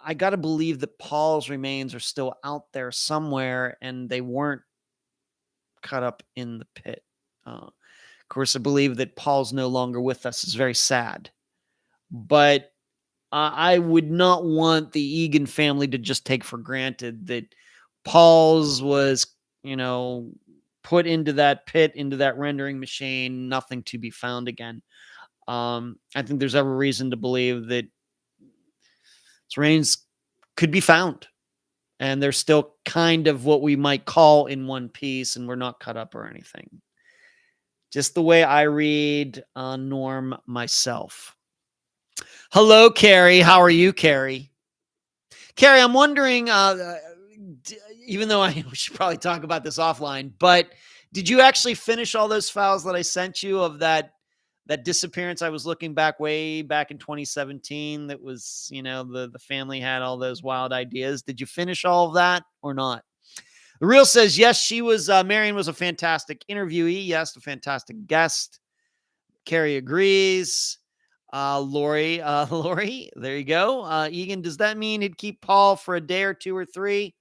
I got to believe that Paul's remains are still out there somewhere and they weren't cut up in the pit. Of course, I believe that Paul's no longer with us. It's very sad. But I would not want the Egan family to just take for granted that Paul's was, put into that pit, into that rendering machine, nothing to be found again. I think there's every reason to believe that his remains could be found. And they're still kind of what we might call in one piece, and we're not cut up or anything. Just the way I read Norm myself. Hello, Carrie. How are you, Carrie? Carrie, I'm wondering, even though we should probably talk about this offline, but did you actually finish all those files that I sent you of that disappearance? I was looking way back in 2017. That was, the family had all those wild ideas. Did you finish all of that or not? The Real says, yes, she was, Marion was a fantastic interviewee. Yes, a fantastic guest. Carrie agrees. Lori, there you go. Egan, does that mean he'd keep Paul for a day or two or three?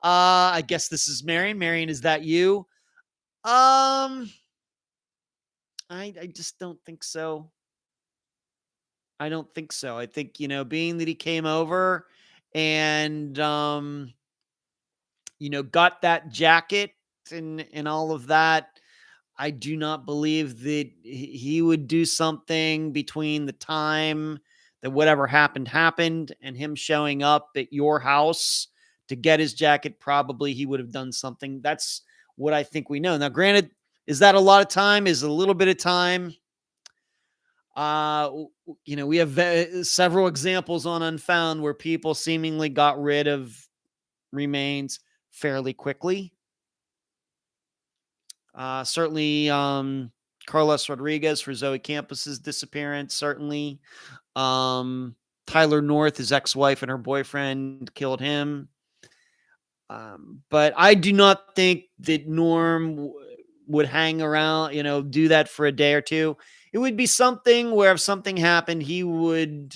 I guess this is Marion. Marion, is that you? I just don't think so. I don't think so. I think, being that he came over and, got that jacket and all of that, I do not believe that he would do something between the time that whatever happened and him showing up at your house to get his jacket. Probably he would have done something. That's what I think we know. Now, granted, is that a lot of time? Is a little bit of time? We have several examples on Unfound where people seemingly got rid of remains fairly quickly. Certainly, Carlos Rodriguez for Zoe Campos's disappearance. Certainly, Tyler North, his ex-wife and her boyfriend, killed him. But I do not think that Norm would hang around, do that for a day or two. It would be something where if something happened, he would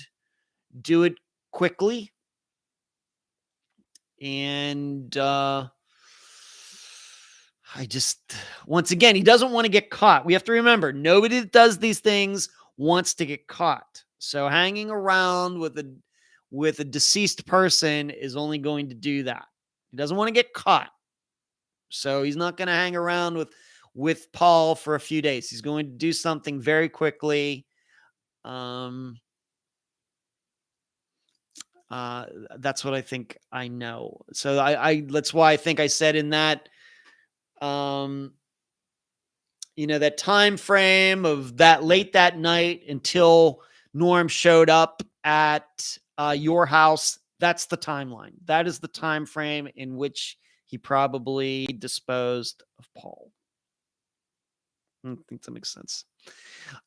do it quickly. And once again, he doesn't want to get caught. We have to remember, nobody that does these things wants to get caught. So hanging around with a deceased person is only going to do that. He doesn't want to get caught. So he's not going to hang around with Paul for a few days. He's going to do something very quickly. That's what I think I know. So that's why I think I said in that, that time frame of that late that night until Norm showed up at your house, that's the timeline. That is the time frame in which he probably disposed of Paul. I think that makes sense.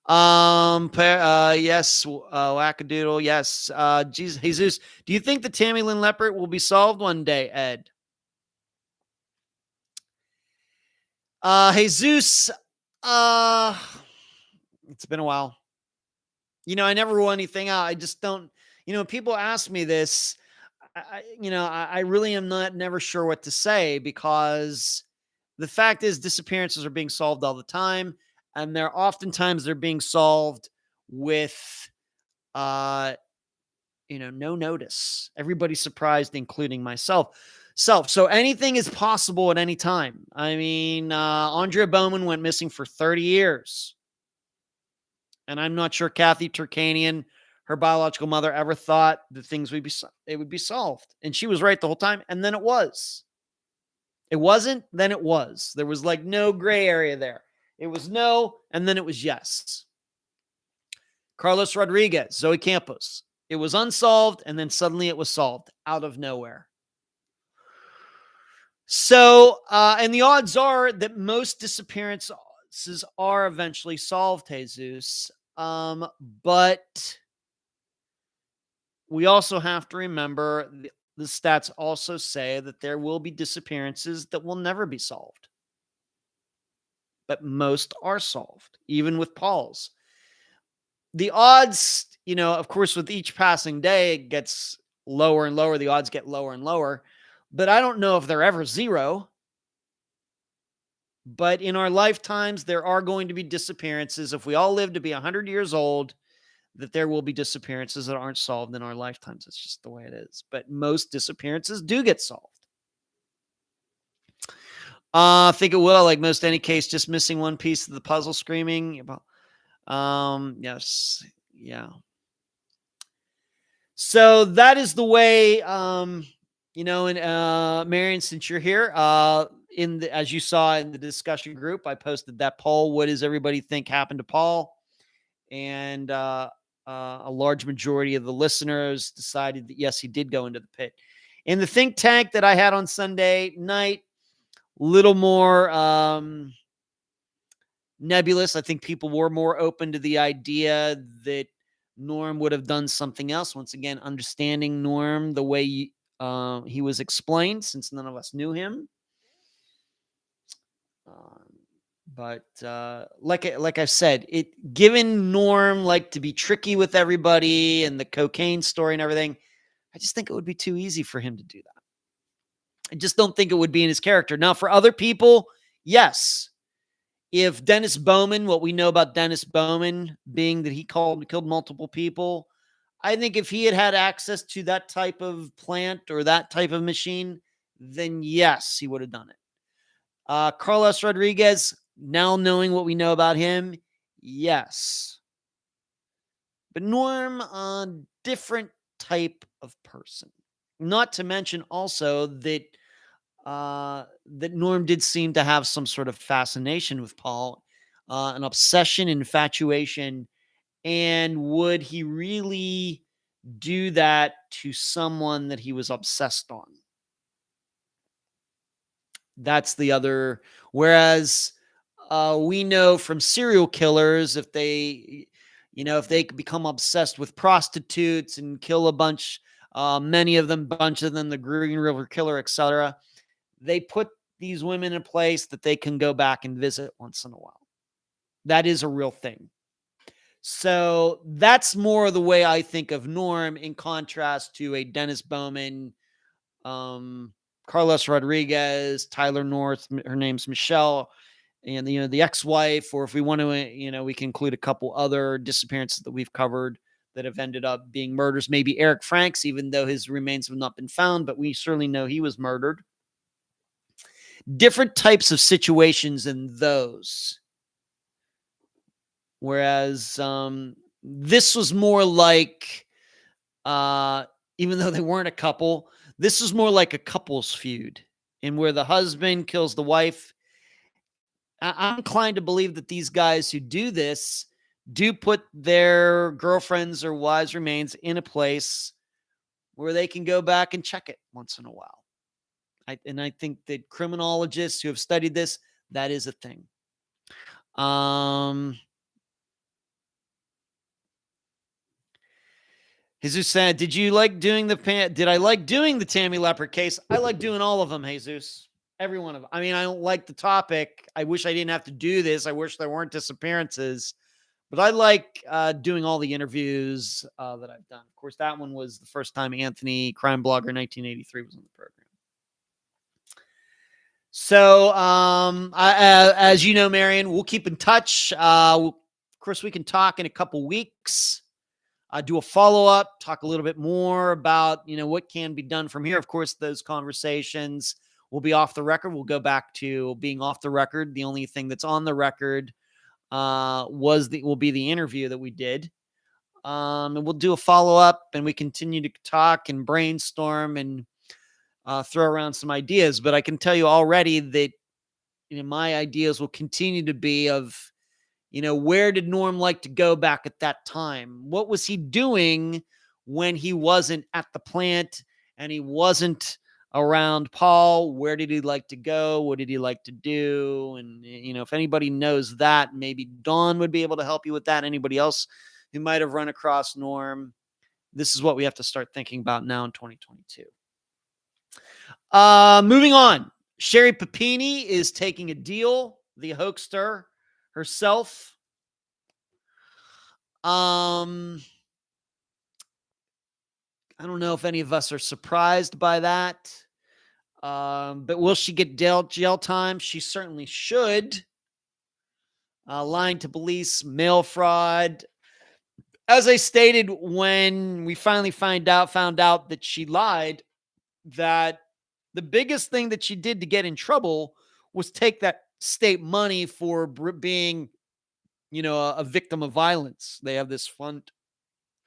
Yes, Wackadoodle, yes. Jesus, do you think the Tammy Lynn Leppert will be solved one day, Ed? Jesus, it's been a while. I never rule anything out. I just don't. People ask me this, I really am never sure what to say, because the fact is disappearances are being solved all the time. And they're being solved with, uh, no notice. Everybody's surprised, including myself. So anything is possible at any time. I mean, Andrea Bowman went missing for 30 years. And I'm not sure Kathy Turkanian, her biological mother, ever thought that it would be solved. And she was right the whole time. And then it was. It wasn't, then it was. There was like no gray area there. It was no, and then it was yes. Carlos Rodriguez, Zoe Campos. It was unsolved, and then suddenly it was solved out of nowhere. So, and the odds are that most disappearances are eventually solved, Jesus. But we also have to remember the stats also say that there will be disappearances that will never be solved. But most are solved, even with Paul's. The odds, of course, with each passing day, it gets lower and lower. The odds get lower and lower. But I don't know if they're ever zero. But in our lifetimes, there are going to be disappearances. If we all live to be 100 years old, that there will be disappearances that aren't solved in our lifetimes. It's just the way it is. But most disappearances do get solved. I think it will, like most any case, just missing one piece of the puzzle screaming. Yes. Yeah. So that is the way, and Marion, since you're here, as you saw in the discussion group, I posted that poll. What does everybody think happened to Paul? And a large majority of the listeners decided that, yes, he did go into the pit. In the think tank that I had on Sunday night, little more nebulous. I think people were more open to the idea that Norm would have done something else. Once again, understanding Norm the way he was explained, since none of us knew him. But like I said, given Norm liked to be tricky with everybody and the cocaine story and everything, I just think it would be too easy for him to do that. I just don't think it would be in his character. Now, for other people, yes. If Dennis Bowman, what we know about Dennis Bowman being that he killed multiple people, I think if he had access to that type of plant or that type of machine, then yes, he would have done it. Carlos Rodriguez, now knowing what we know about him, yes. But Norm, a different type of person. Not to mention also that Norm did seem to have some sort of fascination with Paul, an obsession, infatuation. And would he really do that to someone that he was obsessed on? That's the other. Whereas we know from serial killers, if they become obsessed with prostitutes and kill a bunch, bunch of them, the Green River Killer, etc., they put these women in a place that they can go back and visit once in a while. That is a real thing. So that's more the way I think of Norm, in contrast to a Dennis Bowman, Carlos Rodriguez, Tyler North, her name's Michelle, and the ex-wife, or if we want to, we can include a couple other disappearances that we've covered that have ended up being murders. Maybe Eric Franks, even though his remains have not been found, but we certainly know he was murdered. Different types of situations in those. Whereas this was more like, even though they weren't a couple, this was more like a couple's feud, and where the husband kills the wife. I'm inclined to believe that these guys who do this do put their girlfriends or wives' remains in a place where they can go back and check it once in a while. I think that criminologists who have studied this, that is a thing. Jesus said, did I like doing the Tammy Leopard case? I like doing all of them, Jesus. Every one of them. I mean, I don't like the topic. I wish I didn't have to do this. I wish there weren't disappearances. But I like doing all the interviews that I've done. Of course, that one was the first time Anthony, crime blogger 1983, was on the program. So, as you know, Marion, we'll keep in touch. Of course, we can talk in a couple weeks. Do a follow-up, talk a little bit more about, what can be done from here. Of course, those conversations will be off the record. We'll go back to being off the record. The only thing that's on the record will be the interview that we did. And we'll do a follow-up, and we continue to talk and brainstorm and throw around some ideas. But I can tell you already that, my ideas will continue to be of, where did Norm like to go back at that time? What was he doing when he wasn't at the plant and he wasn't around Paul? Where did he like to go? What did he like to do? And, if anybody knows that, maybe Dawn would be able to help you with that. Anybody else who might have run across Norm, this is what we have to start thinking about now in 2022. Moving on. Sherry Papini is taking a deal, the hoaxer herself. I don't know if any of us are surprised by that. But will she get jail time? She certainly should. Lying to police, mail fraud. As I stated, when we finally found out that she lied, that the biggest thing that she did to get in trouble was take that state money for being, a victim of violence. They have this fund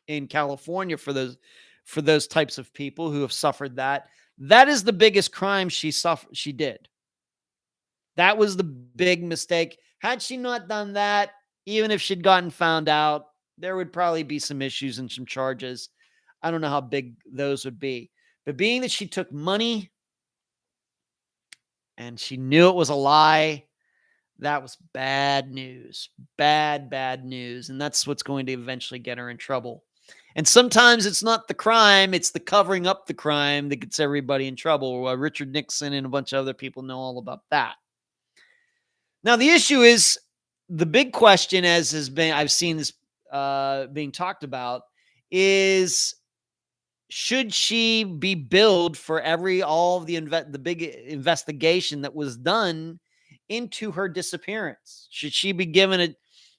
in California for those types of people who have suffered that. That is the biggest crime she did. That was the big mistake. Had she not done that, even if she'd gotten found out, there would probably be some issues and some charges. I don't know how big those would be. But being that she took money and she knew it was a lie, that was bad news. Bad news. And that's what's going to eventually get her in trouble. And sometimes it's not the crime, it's the covering up the crime that gets everybody in trouble. Richard Nixon and a bunch of other people know all about that. Now, the issue is, the big question, as has been, I've seen this being talked about, is should she be billed for all of the big investigation that was done into her disappearance? Should she be given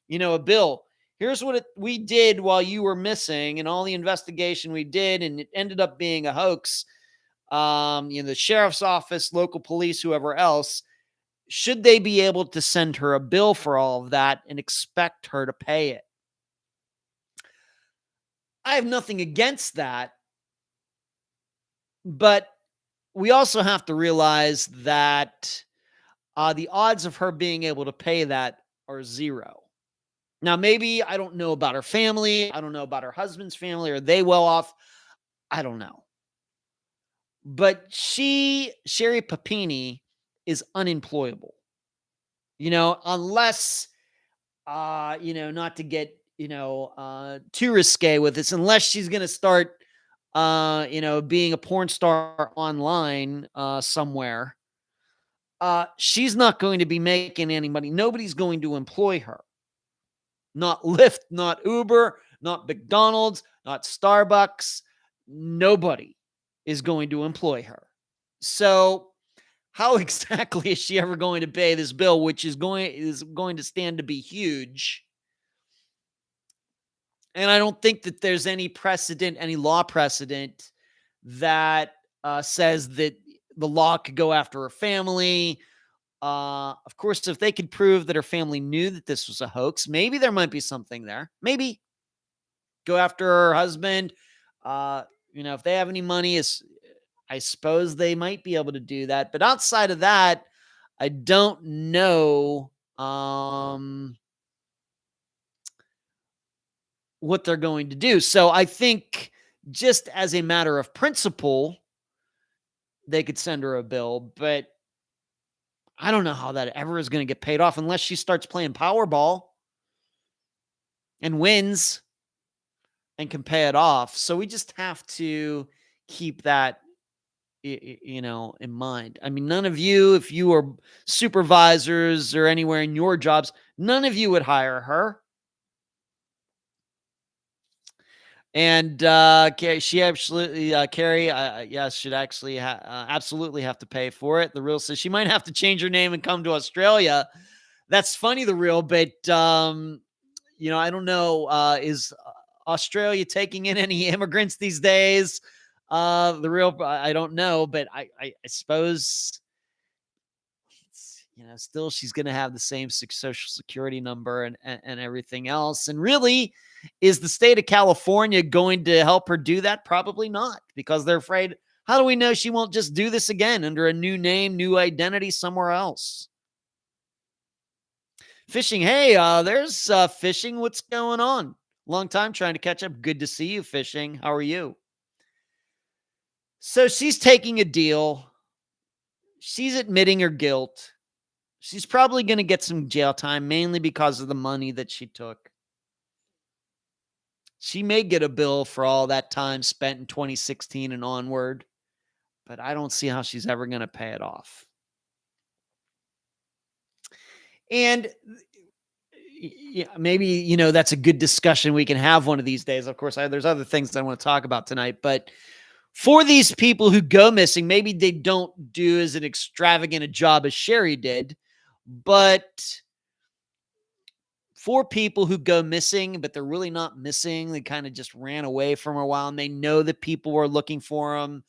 a bill? Here's what we did while you were missing, and all the investigation we did, and it ended up being a hoax. The sheriff's office, local police, whoever else, should they be able to send her a bill for all of that and expect her to pay it? I have nothing against that, but we also have to realize that the odds of her being able to pay that are zero. Now, maybe I don't know about her family. I don't know about her husband's family. Are they well off? I don't know. But Sherry Papini is unemployable. Unless, not to get, too risque with this, unless she's going to start, being a porn star online somewhere, she's not going to be making any money. Nobody's going to employ her. Not Lyft, not Uber, not McDonald's, not Starbucks. Nobody is going to employ her. So how exactly is she ever going to pay this bill, which is going to stand to be huge? And I don't think that there's any law precedent that says that the law could go after her family. Of course, if they could prove that her family knew that this was a hoax, maybe there might be something there. Maybe go after her husband. If they have any money, I suppose they might be able to do that. But outside of that, I don't know what they're going to do. So I think, just as a matter of principle, they could send her a bill, but I don't know how that ever is going to get paid off unless she starts playing Powerball and wins and can pay it off. So we just have to keep that, in mind. I mean, none of you, if you are supervisors or anywhere in your jobs, none of you would hire her. And she absolutely, Carrie, yes, should actually absolutely have to pay for it. The Real says she might have to change her name and come to Australia. That's funny, The Real, but I don't know. Is Australia taking in any immigrants these days? The Real, I don't know, but I suppose still she's going to have the same social security number and everything else. And really, is the state of California going to help her do that? Probably not, because they're afraid. How do we know she won't just do this again under a new name, new identity somewhere else? Fishing. Hey, there's Fishing. What's going on? Long time trying to catch up. Good to see you, Fishing. How are you? So she's taking a deal. She's admitting her guilt. She's probably going to get some jail time, mainly because of the money that she took. She may get a bill for all that time spent in 2016 and onward, but I don't see how she's ever going to pay it off. And maybe, that's a good discussion we can have one of these days. Of course, there's other things that I want to talk about tonight, but for these people who go missing, maybe they don't do as an extravagant a job as Sherry did, but for people who go missing, but they're really not missing, they kind of just ran away from a while, and they know that people were looking for them,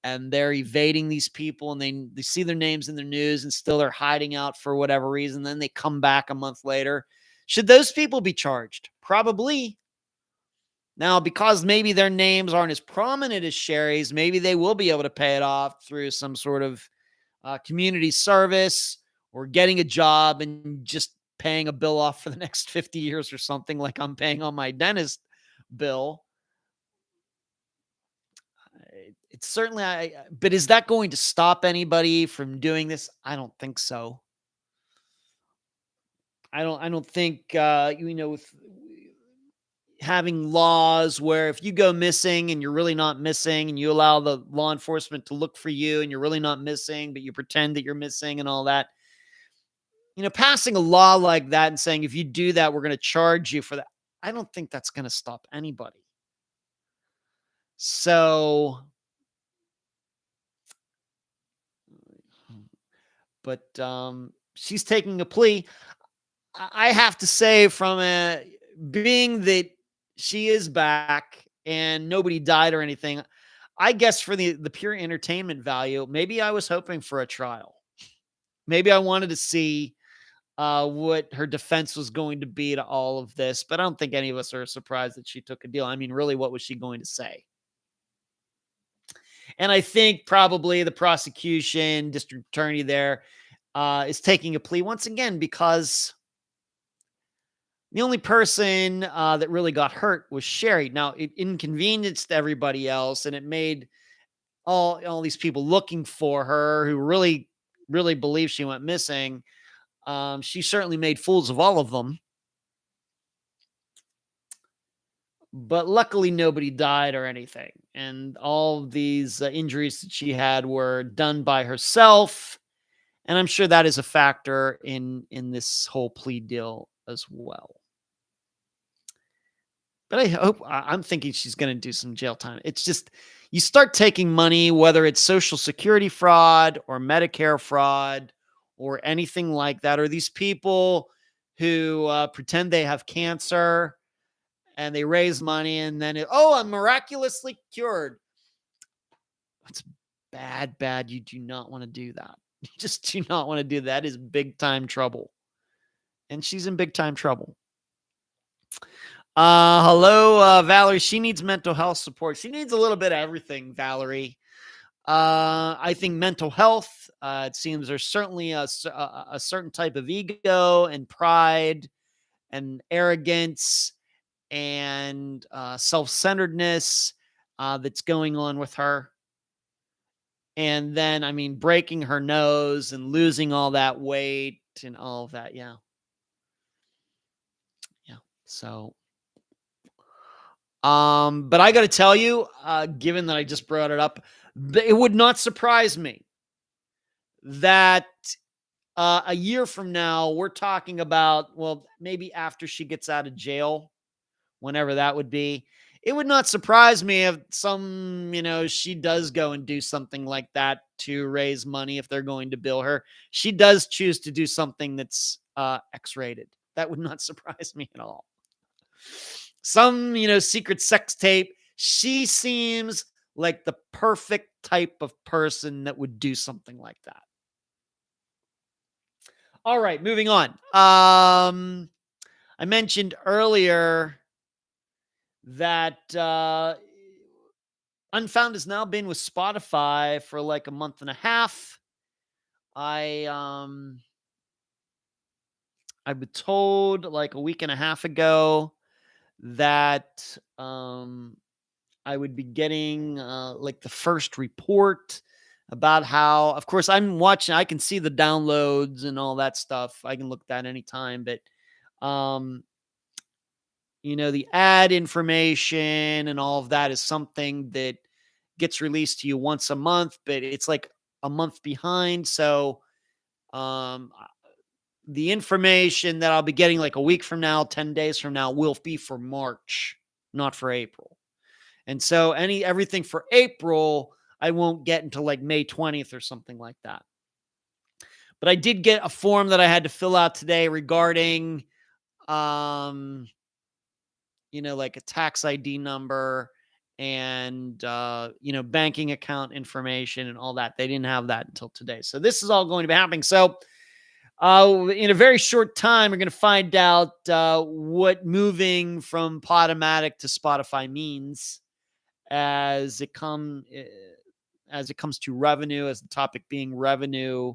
and they're evading these people, and they see their names in the news, and still they're hiding out for whatever reason. Then they come back a month later. Should those people be charged? Probably. Now, because maybe their names aren't as prominent as Sherry's, maybe they will be able to pay it off through some sort of community service or getting a job and just paying a bill off for the next 50 years or something, like I'm paying on my dentist bill. It's certainly, but is that going to stop anybody from doing this? I don't think so. I don't think, with having laws where if you go missing and you're really not missing, and you allow the law enforcement to look for you and you're really not missing, but you pretend that you're missing and all that, passing a law like that and saying, if you do that, we're going to charge you for that. I don't think that's going to stop anybody. So, but she's taking a plea. I have to say, being that she is back and nobody died or anything, I guess for the pure entertainment value, maybe I was hoping for a trial. Maybe I wanted to see what her defense was going to be to all of this, but I don't think any of us are surprised that she took a deal. I mean, really, what was she going to say? And I think probably the prosecution, district attorney there, is taking a plea once again, because the only person that really got hurt was Sherry. Now, it inconvenienced everybody else, and it made all these people looking for her who really, really believe she went missing. She certainly made fools of all of them. But luckily, nobody died or anything. And all these injuries that she had were done by herself. And I'm sure that is a factor in this whole plea deal as well. But I'm thinking she's going to do some jail time. It's just, you start taking money, whether it's Social Security fraud or Medicare fraud or anything like that, or these people who pretend they have cancer and they raise money and then, I'm miraculously cured. That's bad. You do not want to do that. You just do not want to do that. That is big time trouble. And she's in big time trouble. Hello, Valerie. She needs mental health support. She needs a little bit of everything, Valerie. I think mental health, it seems there's certainly a certain type of ego and pride and arrogance and self-centeredness that's going on with her. And then, I mean, breaking her nose and losing all that weight and all of that. Yeah. So, but I got to tell you, given that I just brought it up, it would not surprise me that a year from now, we're talking about, well, maybe after she gets out of jail, whenever that would be, it would not surprise me if she does go and do something like that to raise money if they're going to bill her. She does choose to do something that's X-rated. That would not surprise me at all. Some, secret sex tape. She seems like the perfect type of person that would do something like that. All right, moving on. I mentioned earlier that Unfound has now been with Spotify for like a month and a half. I was told like a week and a half ago that I would be getting like the first report about how, of course, I'm watching, I can see the downloads and all that stuff. I can look at that anytime, but the ad information and all of that is something that gets released to you once a month, but it's like a month behind. So the information that I'll be getting like a week from now, 10 days from now will be for March, not for April. And so everything for April, I won't get until like May 20th or something like that. But I did get a form that I had to fill out today regarding, like a tax ID number and, banking account information and all that. They didn't have that until today. So this is all going to be happening. So in a very short time, we're going to find out what moving from Podomatic to Spotify means as it comes to revenue, as the topic being revenue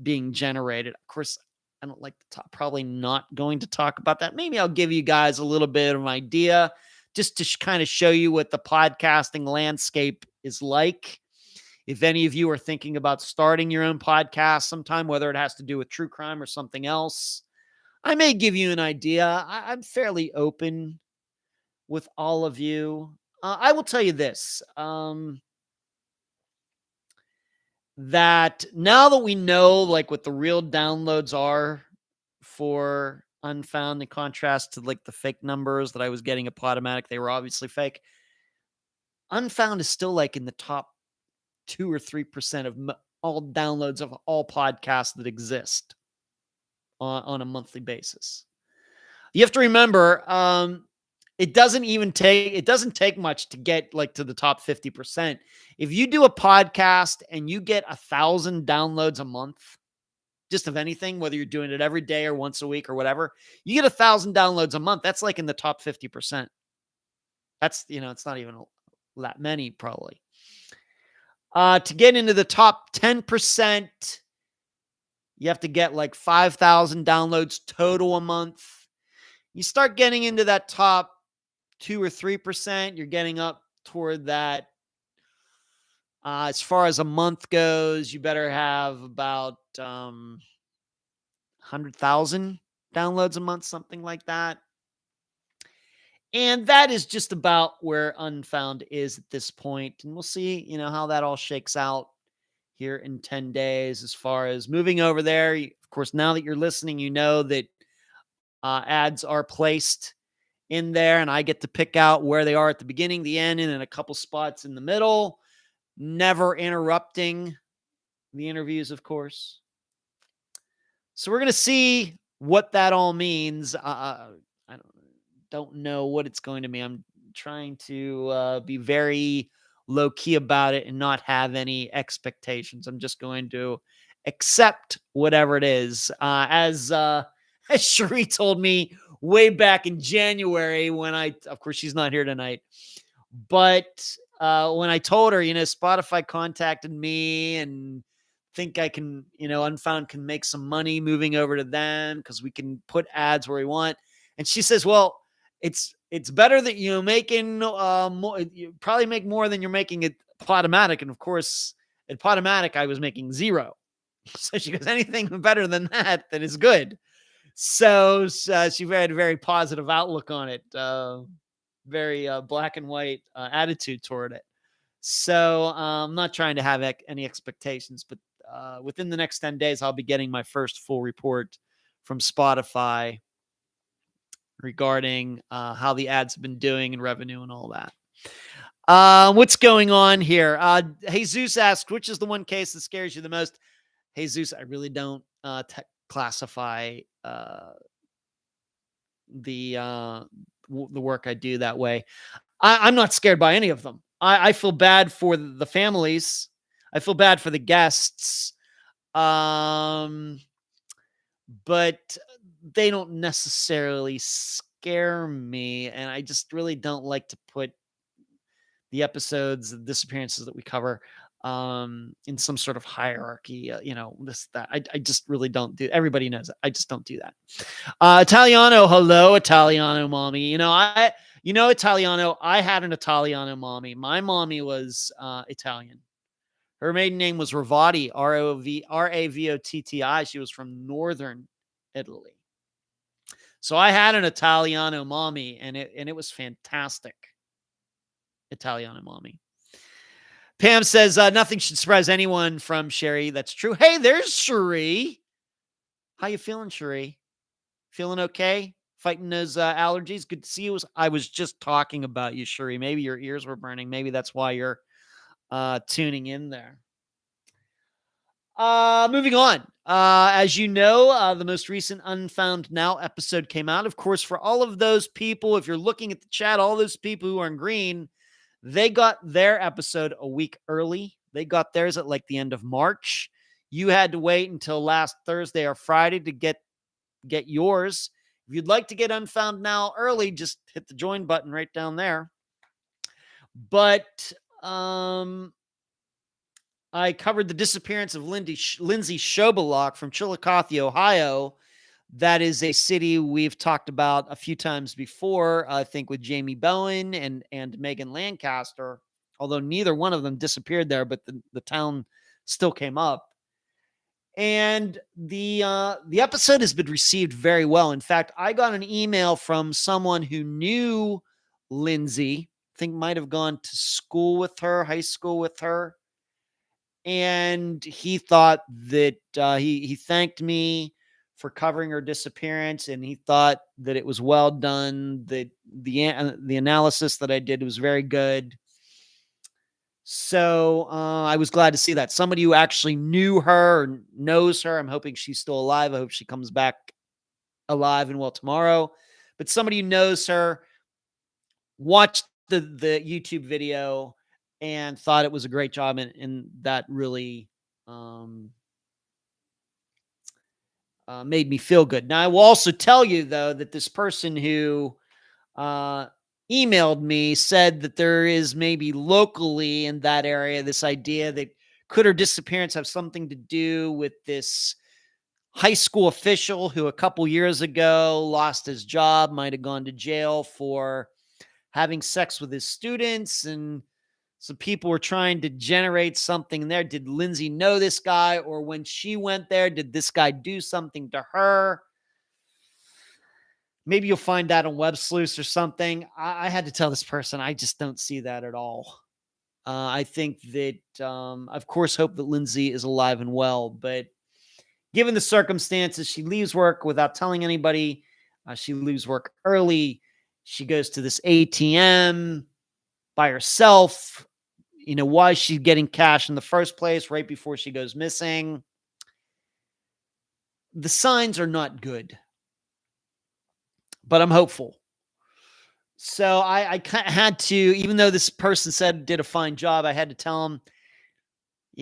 being generated. Of course, I don't like to probably not going to talk about that. Maybe I'll give you guys a little bit of an idea just to kind of show you what the podcasting landscape is like. If any of you are thinking about starting your own podcast sometime, whether it has to do with true crime or something else, I may give you an idea. I'm fairly open with all of you. I will tell you this, that now that we know like what the real downloads are for Unfound, in contrast to like the fake numbers that I was getting at Podomatic, they were obviously fake. Unfound is still like in the top 2 or 3% of all downloads of all podcasts that exist on a monthly basis. You have to remember, it doesn't take much to get like to the top 50%. If you do a podcast and you get 1,000 downloads a month, just of anything, whether you're doing it every day or once a week or whatever, you get 1,000 downloads a month. That's like in the top 50%. That's, it's not even that many probably. To get into the top 10%, you have to get like 5,000 downloads total a month. You start getting into that top 2 or 3%, you're getting up toward that. As far as a month goes, you better have about 100,000 downloads a month, something like that. And that is just about where Unfound is at this point. And we'll see, how that all shakes out here in 10 days as far as moving over there. Of course, now that you're listening, you know that ads are placed in there, and I get to pick out where they are at the beginning, the end, and then a couple spots in the middle, never interrupting the interviews, of course. So we're going to see what that all means. I don't know what it's going to mean. I'm trying to be very low key about it and not have any expectations. I'm just going to accept whatever it is. As Cherie told me way back in January when of course she's not here tonight, but when I told her, Spotify contacted me and think I can, Unfound can make some money moving over to them because we can put ads where we want. And she says, well, it's better that you're making more. You probably make more than you're making at Podomatic. And of course, at Podomatic, I was making zero. So she goes, anything better than that is good. So she had a very positive outlook on it, very black and white attitude toward it. So I'm not trying to have any expectations, but within the next 10 days, I'll be getting my first full report from Spotify regarding how the ads have been doing and revenue and all that. What's going on here? Jesus asks, which is the one case that scares you the most? Jesus, I really don't classify the work I do that way. I'm not scared by any of them. I feel bad for the families. I feel bad for the guests. But they don't necessarily scare me. And I just really don't like to put the episodes, the disappearances that we cover in some sort of hierarchy, this, that. I just really don't do. Everybody knows it. I just don't do that. Italiano, hello, Italiano mommy. Italiano, I had an Italiano mommy. My mommy was Italian. Her maiden name was Ravati, Ravotti. She was from northern Italy. So I had an Italiano mommy, and it was fantastic. Italiano mommy. Pam says, nothing should surprise anyone from Sherry. That's true. Hey, there's Sherry. How you feeling, Sherry? Feeling okay? Fighting those allergies? Good to see you. I was just talking about you, Sherry. Maybe your ears were burning. Maybe that's why you're tuning in there. Moving on. As you know, the most recent Unfound Now episode came out. Of course, for all of those people, if you're looking at the chat, all those people who are in green, they got their episode a week early. They got theirs at like the end of March. You had to wait until last Thursday or Friday to get yours. If you'd like to get Unfound Now early, just hit the join button right down there. But I covered the disappearance of Lindsay Shobalock from Chillicothe, Ohio. That is a city we've talked about a few times before, I think with Jamie Bowen and Megan Lancaster, although neither one of them disappeared there, but the town still came up. And the episode has been received very well. In fact, I got an email from someone who knew Lindsay, I think might have gone to school with her, high school with her. And he thought that he thanked me for covering her disappearance, and he thought that it was well done. That the analysis that I did was very good. So I was glad to see that somebody who actually knew her or knows her. I'm hoping she's still alive. I hope she comes back alive and well tomorrow. But somebody who knows her watched the YouTube video and thought it was a great job, and that really made me feel good. Now, I will also tell you, though, that this person who emailed me said that there is maybe locally in that area this idea that could her disappearance have something to do with this high school official who a couple years ago lost his job, might have gone to jail for having sex with his students, and so people were trying to generate something there. Did Lindsay know this guy, or when she went there, did this guy do something to her? Maybe you'll find that on Web Sleuths or something. I had to tell this person, I just don't see that at all. I think that, of course, hope that Lindsay is alive and well, but given the circumstances, she leaves work without telling anybody. She leaves work early. She goes to this ATM by herself. Why is she getting cash in the first place right before she goes missing? The signs are not good, but I'm hopeful. So I had to, even though this person said did a fine job, I had to tell him,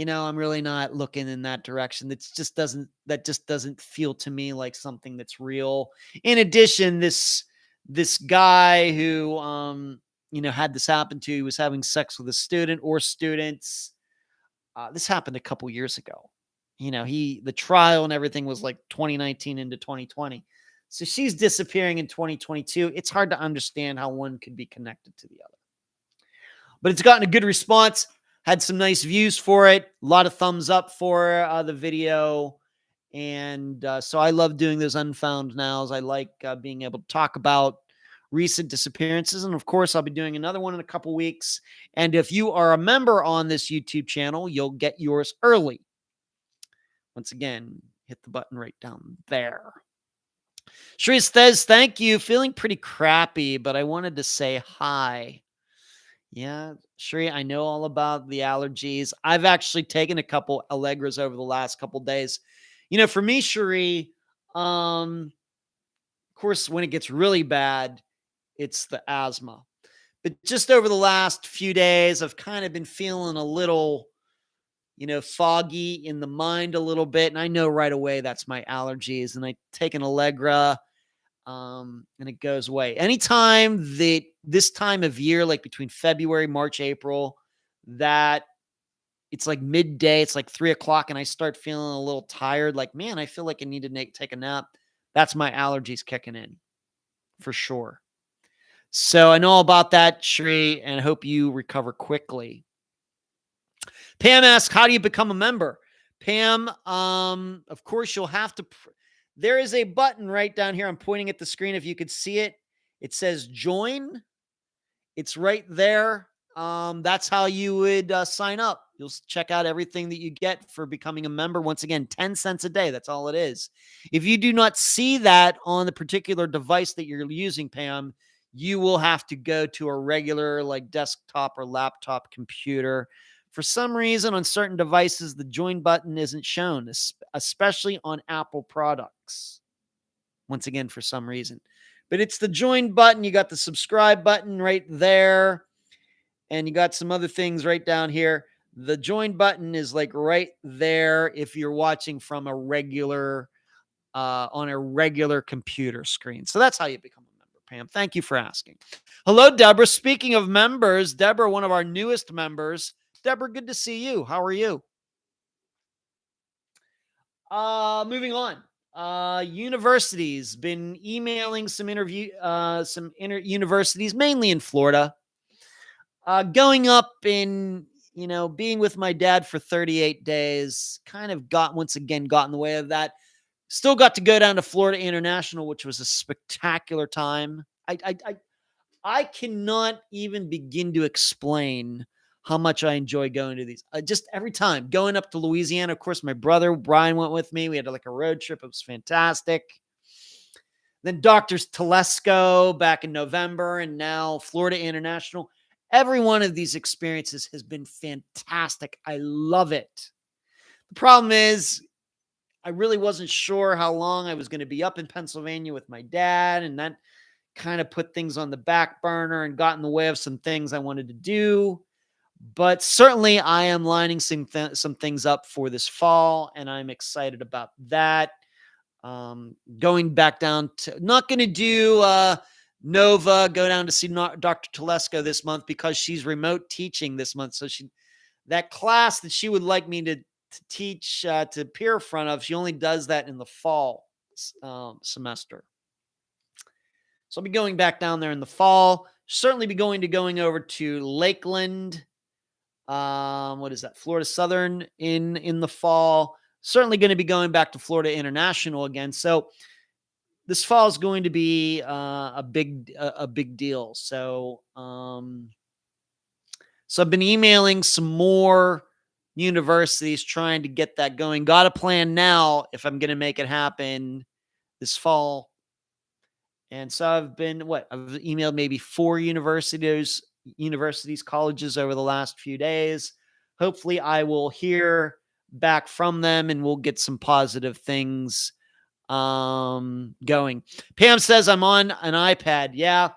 I'm really not looking in that direction. That just doesn't feel to me like something that's real. In addition, this guy who, had this happen to, he was having sex with a student or students. This happened a couple years ago. The trial and everything was like 2019 into 2020. So she's disappearing in 2022. It's hard to understand how one could be connected to the other. But it's gotten a good response. Had some nice views for it. A lot of thumbs up for the video. And so I love doing those Unfound Nows. I like being able to talk about recent disappearances. And of course, I'll be doing another one in a couple weeks. And if you are a member on this YouTube channel, you'll get yours early. Once again, hit the button right down there. Shri says, thank you. Feeling pretty crappy, but I wanted to say hi. Yeah, Shri, I know all about the allergies. I've actually taken a couple Allegras over the last couple days. For me, Shri, of course, when it gets really bad, it's the asthma. But just over the last few days, I've kind of been feeling a little, foggy in the mind a little bit. And I know right away that's my allergies. And I take an Allegra, and it goes away. Anytime that this time of year, like between February, March, April, that it's like midday, it's like 3 o'clock, and I start feeling a little tired, like, man, I feel like I need to take a nap. That's my allergies kicking in for sure. So I know all about that, Shri, and I hope you recover quickly. Pam asks, how do you become a member? Pam, of course, you'll have to. There is a button right down here. I'm pointing at the screen. If you could see it, it says join. It's right there. That's how you would sign up. You'll check out everything that you get for becoming a member. Once again, 10 cents a day. That's all it is. If you do not see that on the particular device that you're using, Pam, you will have to go to a regular like desktop or laptop computer. For some reason, on certain devices, the join button isn't shown, especially on Apple products. Once again, for some reason. But it's the join button. You got the subscribe button right there. And you got some other things right down here. The join button is like right there if you're watching from a regular, on a regular computer screen. So that's how you become a member, Pam. Thank you for asking. Hello, Deborah. Speaking of members, Deborah, one of our newest members. Deborah, good to see you. How are you? Moving on. Universities been emailing some universities, mainly in Florida. Going up in, being with my dad for 38 days, kind of got in the way of that. Still got to go down to Florida International, which was a spectacular time. I cannot even begin to explain how much I enjoy going to these. Just every time going up to Louisiana. Of course, my brother Brian went with me. We had like a road trip. It was fantastic. Then Dr. Telesco back in November, and now Florida International. Every one of these experiences has been fantastic. I love it. The problem is, I really wasn't sure how long I was going to be up in Pennsylvania with my dad, and that kind of put things on the back burner and got in the way of some things I wanted to do. But certainly I am lining some things up for this fall, and I'm excited about that. Going back down to, not going to do Nova, go down to see Dr. Telesco this month because she's remote teaching this month. So that class that she would like me to teach, to appear in front of, she only does that in the fall semester. So I'll be going back down there in the fall. Certainly be going over to Lakeland. What is that? Florida Southern in the fall. Certainly going to be going back to Florida International again. So this fall is going to be a big deal. So I've been emailing some more universities trying to get that going. Got a plan now if I'm going to make it happen this fall. And so I've emailed maybe 4 universities, colleges over the last few days. Hopefully I will hear back from them and we'll get some positive things going. Pam says I'm on an iPad. Yeah,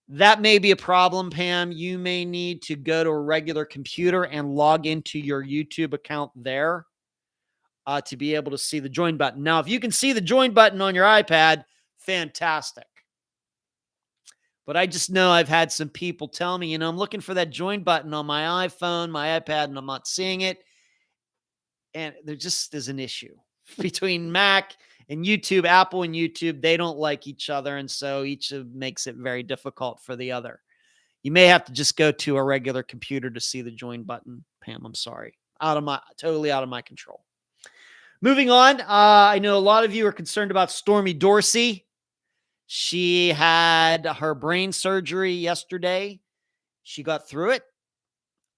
that may be a problem, Pam. You may need to go to a regular computer and log into your YouTube account there to be able to see the join button. Now, if you can see the join button on your iPad, fantastic. But I just know I've had some people tell me, I'm looking for that join button on my iPhone, my iPad, and I'm not seeing it. And there just is an issue between Mac and YouTube. Apple and YouTube, they don't like each other. And so each makes it very difficult for the other. You may have to just go to a regular computer to see the join button. Pam, I'm sorry. Totally out of my control. Moving on. I know a lot of you are concerned about Stormy Dorsey. She had her brain surgery yesterday. She got through it.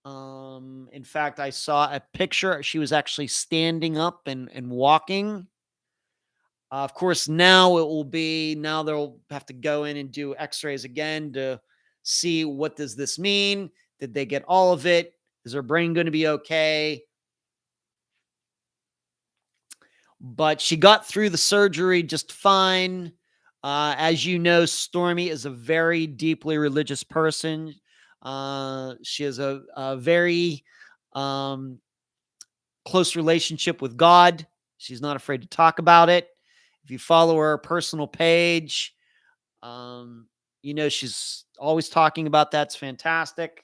In fact, I saw a picture. She was actually standing up and walking. Of course, now they'll have to go in and do x-rays again to see what does this mean? Did they get all of it? Is her brain going to be okay? But she got through the surgery just fine. As you know, Stormy is a very deeply religious person. She has a very um, close relationship with God. She's not afraid to talk about it. If you follow her personal page, she's always talking about that's fantastic.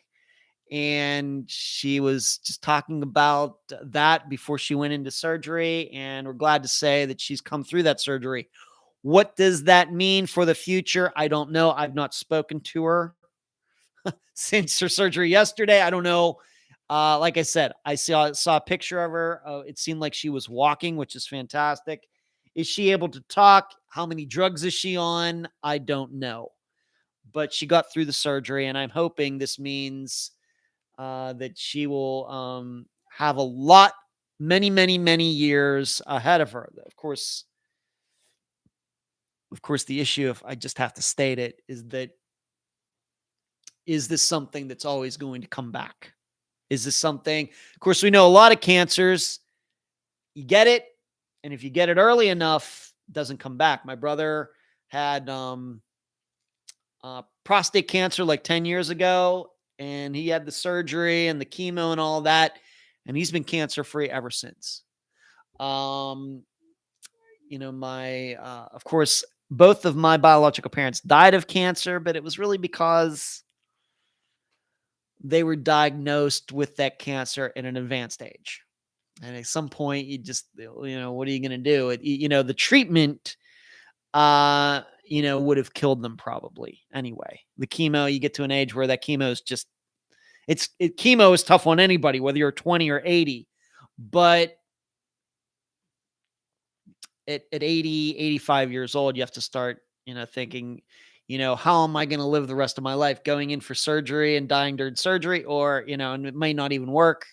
And she was just talking about that before she went into surgery. And we're glad to say that she's come through that surgery. What does that mean for the future? I don't know. I've not spoken to her since her surgery yesterday. I don't know. Like I said, I saw a picture of her. It seemed like she was walking, which is fantastic. Is she able to talk? How many drugs is she on? I don't know. But she got through the surgery, and I'm hoping this means that she will have many, many, many years ahead of her. Of course, the issue, if I just have to state it, is this something that's always going to come back? Is this something? Of course, we know a lot of cancers. You get it, and if you get it early enough, it doesn't come back. My brother had prostate cancer like 10 years ago, and he had the surgery and the chemo and all that, and he's been cancer free ever since. Of course, both of my biological parents died of cancer, but it was really because they were diagnosed with that cancer in an advanced age. And at some point, what are you going to do? The treatment, would have killed them probably anyway. The chemo, you get to an age where that chemo is just, chemo is tough on anybody, whether you're 20 or 80, but at 80, 85 years old, you have to start, thinking, how am I going to live the rest of my life, going in for surgery and dying during surgery, or, and it may not even work,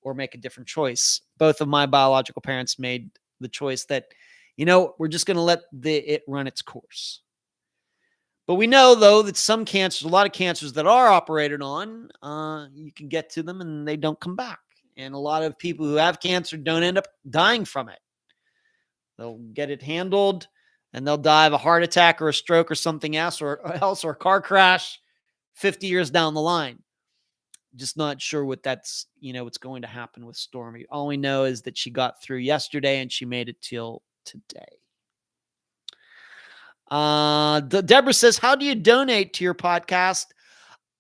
or make a different choice. Both of my biological parents made the choice that, we're just going to let it run its course. But we know, though, that some cancers, a lot of cancers that are operated on, you can get to them and they don't come back. And a lot of people who have cancer don't end up dying from it. They'll get it handled and they'll die of a heart attack or a stroke or something else or a car crash 50 years down the line. Just not sure what's going to happen with Stormy. All we know is that she got through yesterday and she made it till today. Deborah says, how do you donate to your podcast?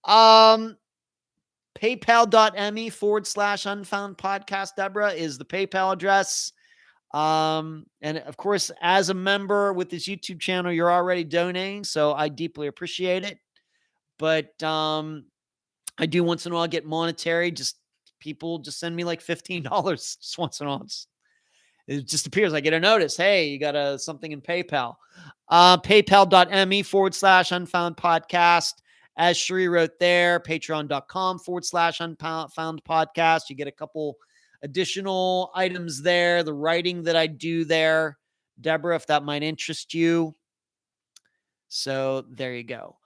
PayPal.me/Unfound Podcast, Deborah, is the PayPal address. And of course, as a member with this YouTube channel, you're already donating, so I deeply appreciate it. But I do once in a while get monetary. People just send me like $15 just once in a while. It just appears. I get a notice. Hey, you got something in PayPal. PayPal.me/Unfound Podcast. As Cherie wrote there, Patreon.com/Unfound Podcast. You get a couple additional items there. The writing that I do there, Deborah, if that might interest you. So there you go.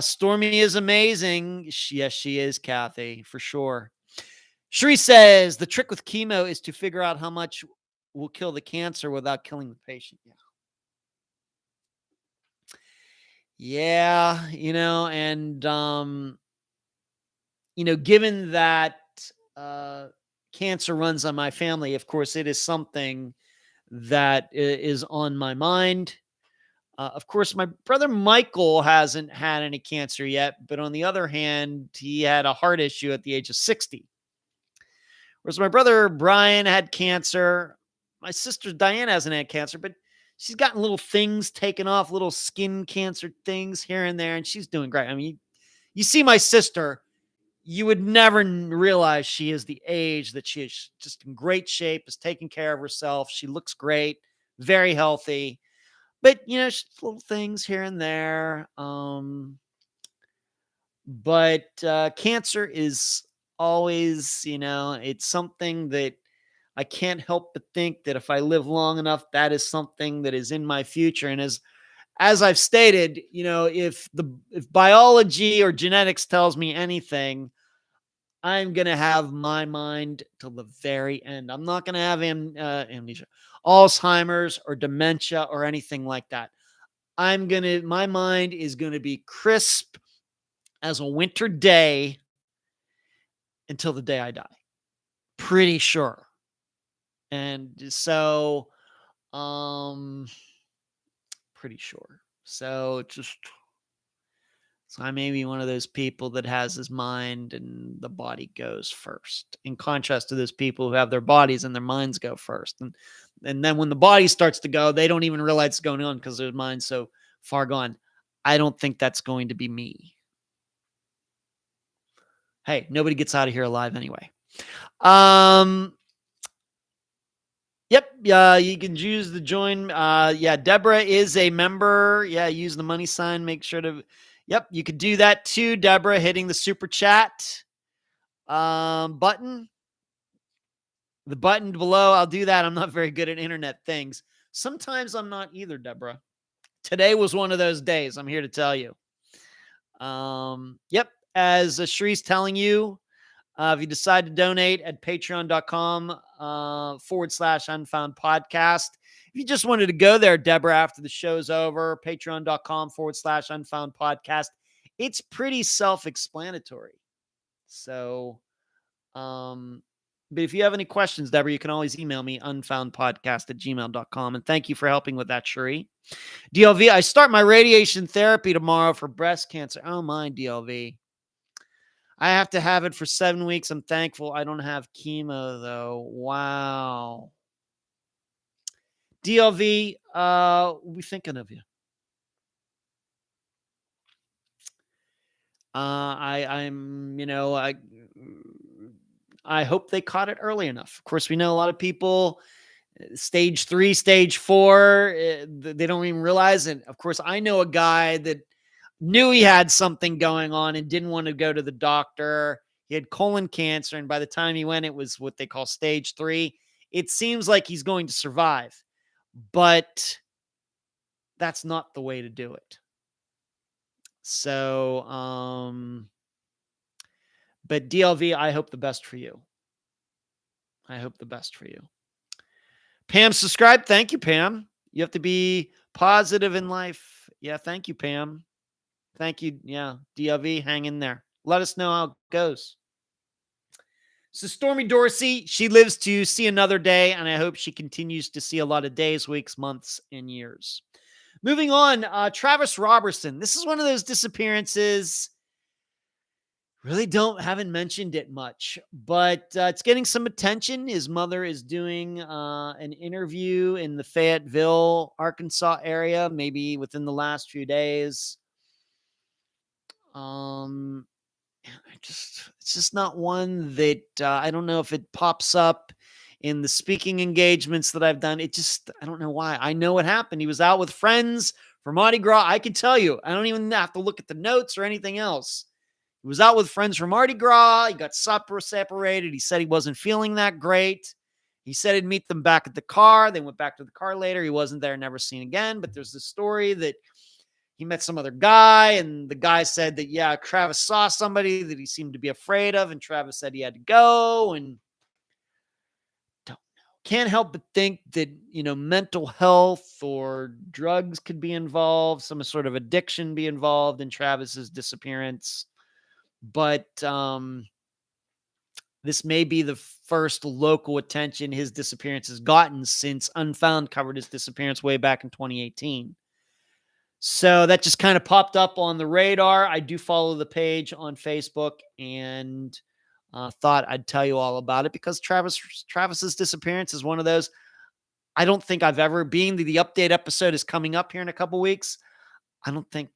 Stormy is amazing. Yes, she is, Kathy, for sure. Cherie says the trick with chemo is to figure out how much will kill the cancer without killing the patient. Yeah, and given that cancer runs on my family, of course, it is something that is on my mind. Of course, my brother Michael hasn't had any cancer yet, but on the other hand, he had a heart issue at the age of 60. Whereas my brother Brian had cancer. My sister Diana hasn't had cancer, but she's gotten little things taken off, little skin cancer things here and there, and she's doing great. I mean, you see my sister, you would never realize she is the age that she is, just in great shape, is taking care of herself. She looks great, very healthy. But, little things here and there. But cancer is always, it's something that I can't help but think that if I live long enough, that is something that is in my future. And as I've stated, if biology or genetics tells me anything, I'm going to have my mind till the very end. I'm not going to have amnesia, Alzheimer's or dementia or anything like that. My mind is going to be crisp as a winter day until the day I die. Pretty sure. And so, pretty sure. So I may be one of those people that has his mind and the body goes first, in contrast to those people who have their bodies and their minds go first. And then when the body starts to go, they don't even realize it's going on because their mind's so far gone. I don't think that's going to be me. Hey, nobody gets out of here alive anyway. Yep. You can choose to join. Deborah is a member. Yeah. Use the money sign. Make sure to, you could do that too, Deborah, hitting the super chat, button, the button below. I'll do that. I'm not very good at internet things. Sometimes I'm not either, Deborah. Today was one of those days. I'm here to tell you. As Shree's telling you, if you decide to donate at patreon.com /Unfound Podcast. If you just wanted to go there, Deborah, after the show's over, patreon.com /Unfound Podcast. It's pretty self-explanatory. So, but if you have any questions, Deborah, you can always email me, unfoundpodcast@gmail.com. And thank you for helping with that, Sheree. DLV, I start my radiation therapy tomorrow for breast cancer. Oh, my, DLV. I have to have it for 7 weeks. I'm thankful I don't have chemo, though. Wow. DLV, we're thinking of you. I hope they caught it early enough. Of course, we know a lot of people, stage 3, stage 4, they don't even realize it. Of course, I know a guy that knew he had something going on and didn't want to go to the doctor. He had colon cancer, and by the time he went, it was what they call stage 3. It seems like he's going to survive, but that's not the way to do it. So, but DLV, I hope the best for you. I hope the best for you. Pam, subscribe. Thank you, Pam. You have to be positive in life. Yeah, thank you, Pam. Thank you. Yeah, DLV, hang in there. Let us know how it goes. So Stormy Dorsey, she lives to see another day, and I hope she continues to see a lot of days, weeks, months, and years. Moving on, Travis Roberson. This is one of those disappearances. Really haven't mentioned it much, but it's getting some attention. His mother is doing an interview in the Fayetteville, Arkansas area, maybe within the last few days. It's just not one that I don't know if it pops up in the speaking engagements that I've done. I don't know why. I know what happened. He was out with friends for Mardi Gras. I can tell you, I don't even have to look at the notes or anything else. He was out with friends for Mardi Gras. He got separated. He said he wasn't feeling that great. He said he'd meet them back at the car. They went back to the car later. He wasn't there, never seen again. But there's this story that he met some other guy, and the guy said that, yeah, Travis saw somebody that he seemed to be afraid of, and Travis said he had to go, and don't know. Can't help but think that, mental health or drugs could be involved, some sort of addiction be involved in Travis's disappearance. But this may be the first local attention his disappearance has gotten since Unfound covered his disappearance way back in 2018. So that just kind of popped up on the radar. I do follow the page on Facebook and thought I'd tell you all about it because Travis's disappearance is one of those. I don't think I've ever, being the update episode is coming up here in a couple weeks, I don't think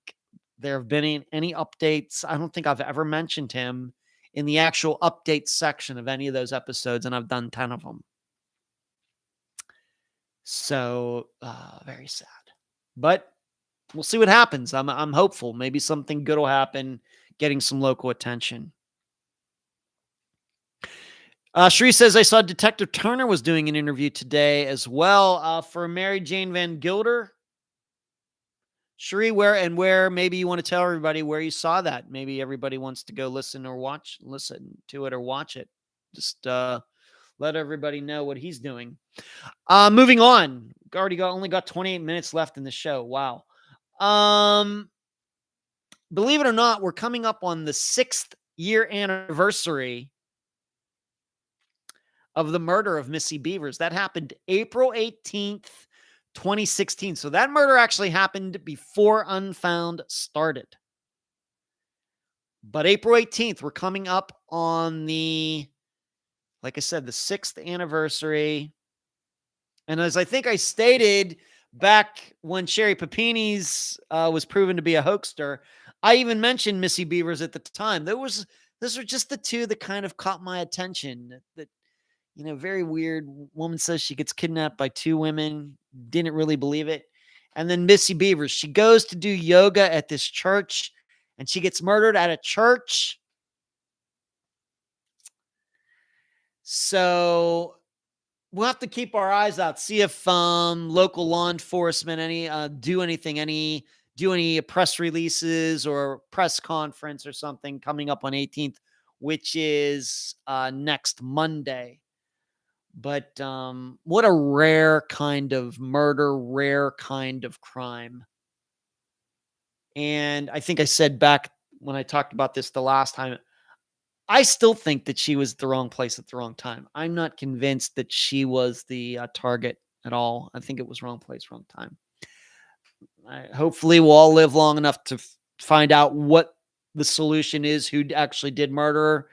there have been any updates. I don't think I've ever mentioned him in the actual update section of any of those episodes, and I've done 10 of them. So very sad. But we'll see what happens. I'm hopeful. Maybe something good will happen, getting some local attention. Sheree says, I saw Detective Turner was doing an interview today as well for Mary Jane Van Gilder. Sheree, where maybe you want to tell everybody where you saw that. Maybe everybody wants to go listen to it or watch it. Just let everybody know what he's doing. Moving on. Only got 28 minutes left in the show. Wow. Believe it or not, we're coming up on the 6th year anniversary of the murder of Missy Beavers. That happened April 18th, 2016. So that murder actually happened before Unfound started. But April 18th, we're coming up on like I said, the 6th anniversary. And as I think I stated back when Sherry Papini's was proven to be a hoaxer, I even mentioned Missy Beavers at the time. Those were just the two that kind of caught my attention. That very weird woman says she gets kidnapped by two women. Didn't really believe it. And then Missy Beavers, she goes to do yoga at this church and she gets murdered at a church. So we'll have to keep our eyes out, see if local law enforcement do any press releases or press conference or something coming up on 18th, which is next Monday. But what a rare kind of murder, rare kind of crime. And I think I said back when I talked about this the last time, I still think that she was at the wrong place at the wrong time. I'm not convinced that she was the target at all. I think it was wrong place, wrong time. Hopefully we'll all live long enough to find out what the solution is, who actually did murder her.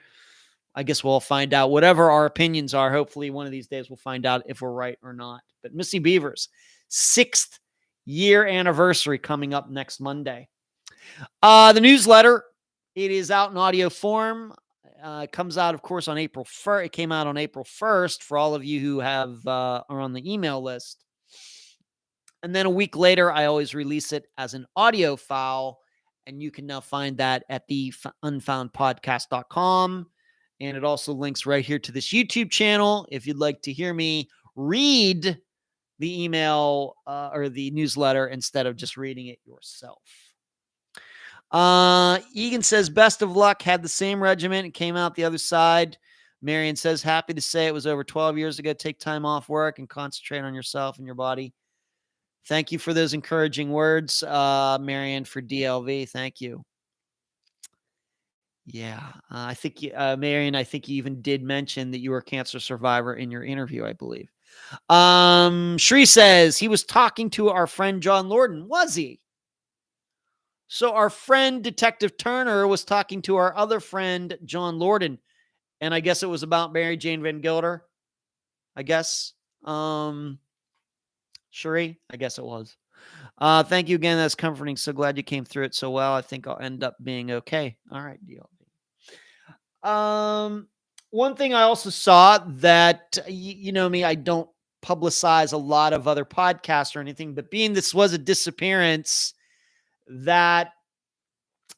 I guess we'll find out. Whatever our opinions are, hopefully one of these days we'll find out if we're right or not. But Missy Beavers, 6th year anniversary coming up next Monday. The newsletter, it is out in audio form. It comes out, of course, on April 1st. It came out on April 1st for all of you who are on the email list. And then a week later, I always release it as an audio file. And you can now find that at the unfoundpodcast.com. And it also links right here to this YouTube channel if you'd like to hear me read the email or the newsletter instead of just reading it yourself. Egan says, best of luck. Had the same regiment and came out the other side. Marion says, happy to say it was over 12 years ago. Take time off work and concentrate on yourself and your body. Thank you for those encouraging words, Marion, for DLV. Thank you. Yeah, I think, Marion, I think you even did mention that you were a cancer survivor in your interview, I believe. Shree says he was talking to our friend John Lorden. Was he? So our friend Detective Turner was talking to our other friend John Lorden, and I guess it was about Mary Jane Van Gilder. I guess. Sheree, I guess it was. Thank you again. That's comforting. So glad you came through it so well. I think I'll end up being okay. All right, deal. One thing I also saw that, you know me, I don't publicize a lot of other podcasts or anything, but being this was a disappearance that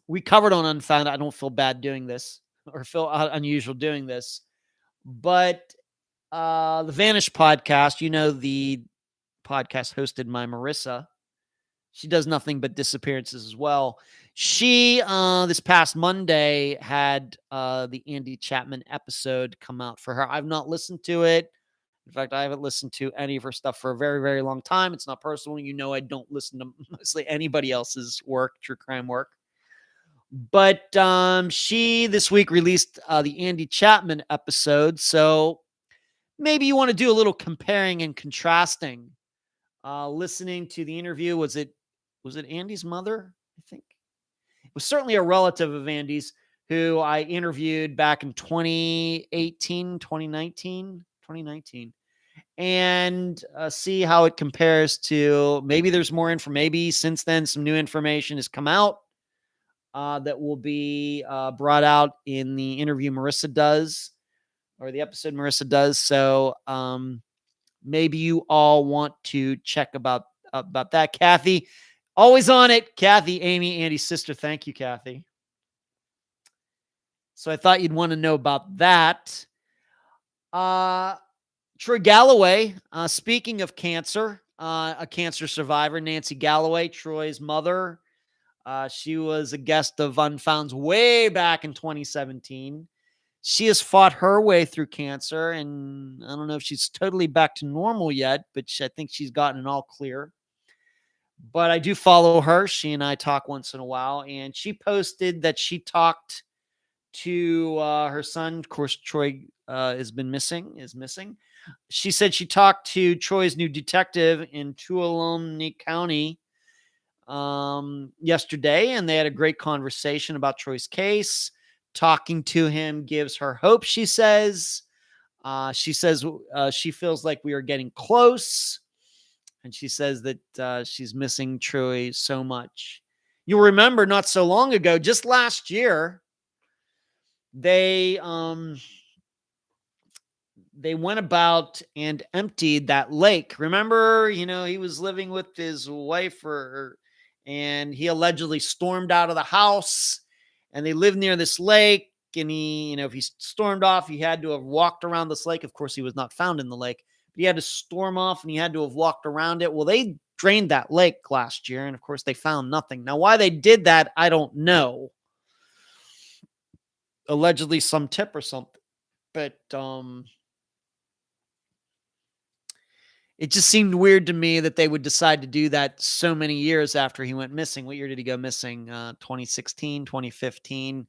we covered on Unfound, I don't feel bad doing this or feel unusual doing this, but the Vanish podcast, the podcast hosted by Marissa. She does nothing but disappearances as well. She, this past Monday, had the Andy Chapman episode come out for her. I've not listened to it. In fact, I haven't listened to any of her stuff for a very, very long time. It's not personal. I don't listen to mostly anybody else's work, true crime work. But she, this week, released the Andy Chapman episode. So maybe you want to do a little comparing and contrasting. Listening to the interview, was it Andy's mother? I think it was certainly a relative of Andy's who I interviewed back in 2019, and see how it compares to, maybe there's more information. Maybe since then some new information has come out that will be brought out in the interview Marissa does, or the episode Marissa does. So maybe you all want to check about that. Kathy, always on it. Kathy, Amy, Andy's sister. Thank you, Kathy. So I thought you'd want to know about that. Uh, Troy Galloway, speaking of cancer, a cancer survivor, Nancy Galloway, Troy's mother. She was a guest of Unfound's way back in 2017. She has fought her way through cancer, and I don't know if she's totally back to normal yet, but I think she's gotten an all clear. But I do follow her. She and I talk once in a while, and she posted that she talked to her son. Of course, Troy is missing. She said she talked to Troy's new detective in Tuolumne County yesterday, and they had a great conversation about Troy's case. Talking to him gives her hope, she says. She says she feels like we are getting close, and she says that she's missing Troy so much. You'll remember not so long ago, just last year, they went about and emptied that lake. Remember, he was living with his wife, and he allegedly stormed out of the house, and they lived near this lake. And if he stormed off, he had to have walked around this lake. Of course, he was not found in the lake, but he had to storm off, and he had to have walked around it. Well, they drained that lake last year, and of course, they found nothing. Now, why they did that, I don't know. Allegedly some tip or something, but it just seemed weird to me that they would decide to do that so many years after he went missing. What year did he go missing? 2016, 2015.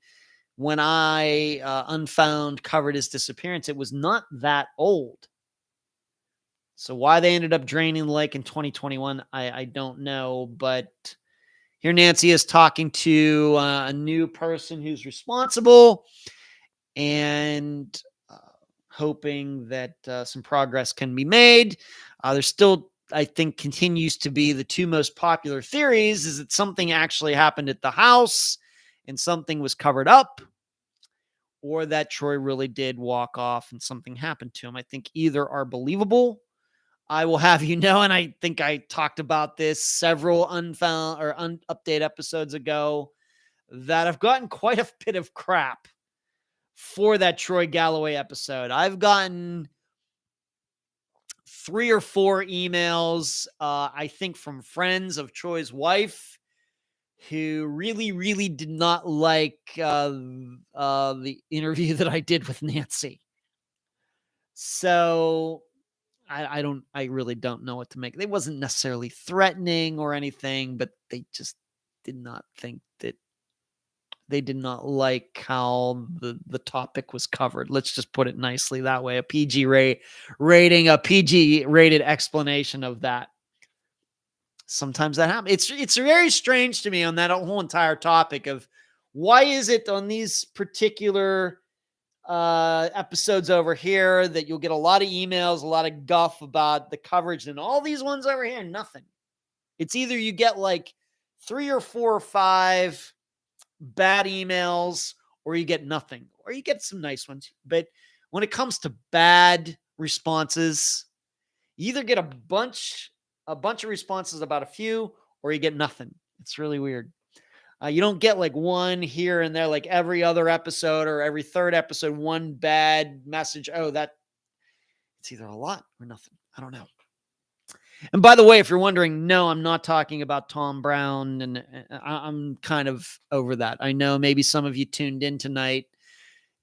When I Unfound covered his disappearance, it was not that old. So why they ended up draining the lake in 2021, I don't know. But here Nancy is talking to a new person who's responsible, and hoping that some progress can be made. There's still, I think, continues to be the two most popular theories is that something actually happened at the house and something was covered up, or that Troy really did walk off and something happened to him. I think either are believable. I will have you know, and I think I talked about this several Unfound or update episodes ago, that I've gotten quite a bit of crap for that Troy Galloway episode. I've gotten 3 or 4 emails, I think from friends of Troy's wife, who really, really did not like the interview that I did with Nancy. So I really don't know what to make. It wasn't necessarily threatening or anything, but they just did not think that they did not like how the topic was covered. Let's just put it nicely that way. A PG rating, a PG rated explanation of that. Sometimes that happens. It's very strange to me on that whole entire topic of why is it on these particular episodes over here that you'll get a lot of emails, a lot of guff about the coverage, and all these ones over here, nothing. It's either you get like 3 or 4 or 5 bad emails, or you get nothing, or you get some nice ones. But when it comes to bad responses, you either get a bunch of responses about a few, or you get nothing. It's really weird. You don't get like one here and there, like every other episode or every third episode, one bad message. Oh, it's either a lot or nothing. I don't know. And by the way, if you're wondering, no, I'm not talking about Tom Brown, and I'm kind of over that. I know maybe some of you tuned in tonight,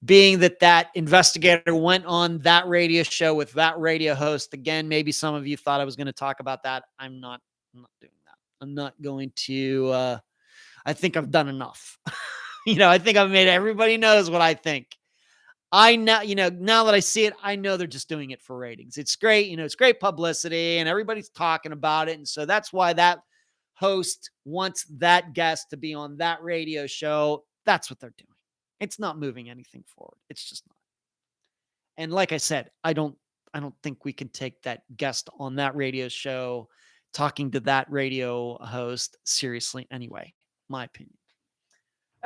being that investigator went on that radio show with that radio host. Again, maybe some of you thought I was going to talk about that. I'm not doing that. I'm not going to, I think I've done enough. I think I've made everybody knows what I think. I know, now that I see it, I know they're just doing it for ratings. It's great. It's great publicity and everybody's talking about it. And so that's why that host wants that guest to be on that radio show. That's what they're doing. It's not moving anything forward. It's just not. And like I said, I don't think we can take that guest on that radio show talking to that radio host seriously anyway, my opinion.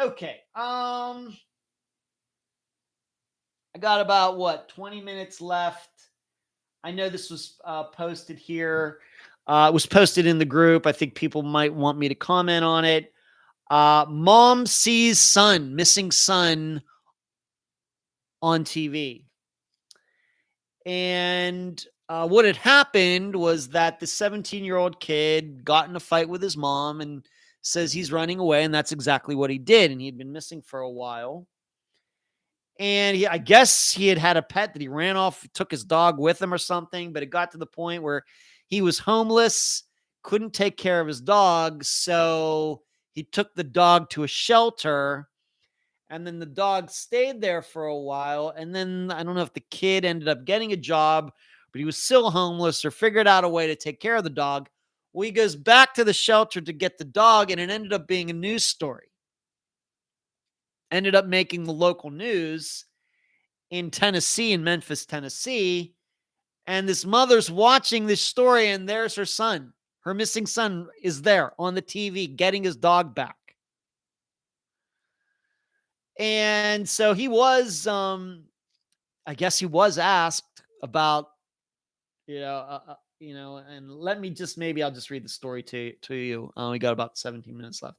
Okay. I got about 20 minutes left. I know this was posted here. It was posted in the group. I think people might want me to comment on it. Mom sees missing son on TV. And what had happened was that the 17-year-old kid got in a fight with his mom and says he's running away. And that's exactly what he did. And he'd been missing for a while. And I guess he had a pet that he ran off, took his dog with him or something. But it got to the point where he was homeless, couldn't take care of his dog. So he took the dog to a shelter. And then the dog stayed there for a while. And then I don't know if the kid ended up getting a job, but he was still homeless or figured out a way to take care of the dog. Well, he goes back to the shelter to get the dog, and it ended up being a news story. Ended up making the local news in Tennessee, in Memphis, Tennessee. And this mother's watching this story, and there's her son. Her missing son is there on the TV getting his dog back. And so he was, I guess he was asked about, and let me just, maybe I'll just read the story to you. We got about 17 minutes left.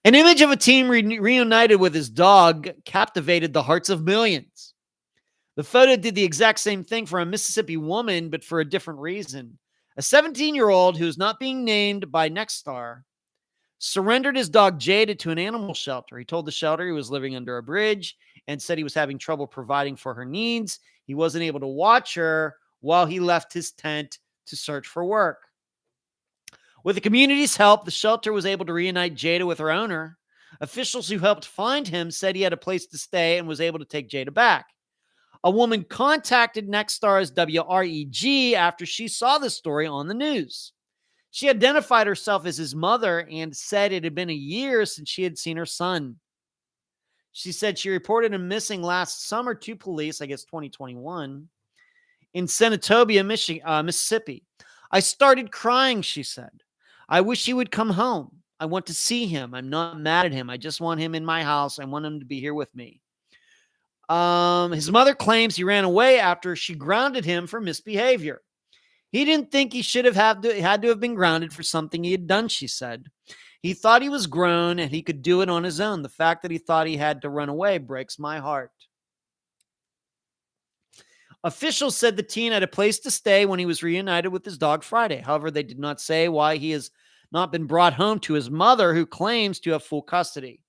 An image of a teen reunited with his dog captivated the hearts of millions. The photo did the exact same thing for a Mississippi woman, but for a different reason. A 17-year-old who's not being named by Nexstar surrendered his dog Jada to an animal shelter. He told the shelter he was living under a bridge and said he was having trouble providing for her needs. He wasn't able to watch her while he left his tent to search for work. With the community's help, the shelter was able to reunite Jada with her owner. Officials who helped find him said he had a place to stay and was able to take Jada back. A woman contacted Nexstar's WREG after she saw the story on the news. She identified herself as his mother and said it had been a year since she had seen her son. She said she reported him missing last summer to police, I guess 2021, in Senatobia, Mississippi. I started crying, she said. I wish he would come home. I want to see him. I'm not mad at him. I just want him in my house. I want him to be here with me. His mother claims he ran away after she grounded him for misbehavior. He didn't think he should have had to have been grounded for something he had done, she said. He thought he was grown and he could do it on his own. The fact that he thought he had to run away breaks my heart. Officials said the teen had a place to stay when he was reunited with his dog Friday. However, they did not say why he has not been brought home to his mother, who claims to have full custody.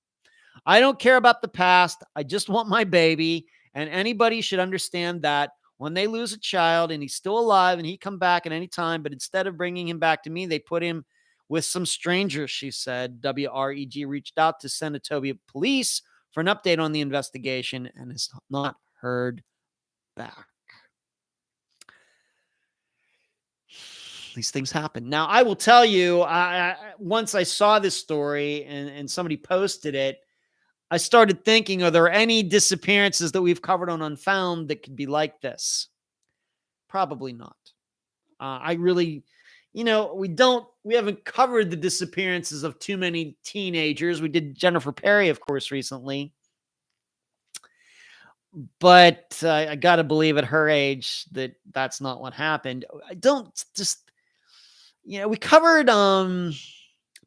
I don't care about the past. I just want my baby, and anybody should understand that when they lose a child and he's still alive and he come back at any time, but instead of bringing him back to me, they put him with some strangers, she said. WREG reached out to Senatobia police for an update on the investigation and has not heard back. These things happen. Now, I will tell you, once I saw this story and somebody posted it, I started thinking, are there any disappearances that we've covered on Unfound that could be like this? Probably not. I really, we haven't covered the disappearances of too many teenagers. We did Jennifer Perry, of course, recently. But I got to believe at her age that that's not what happened. I don't just, we covered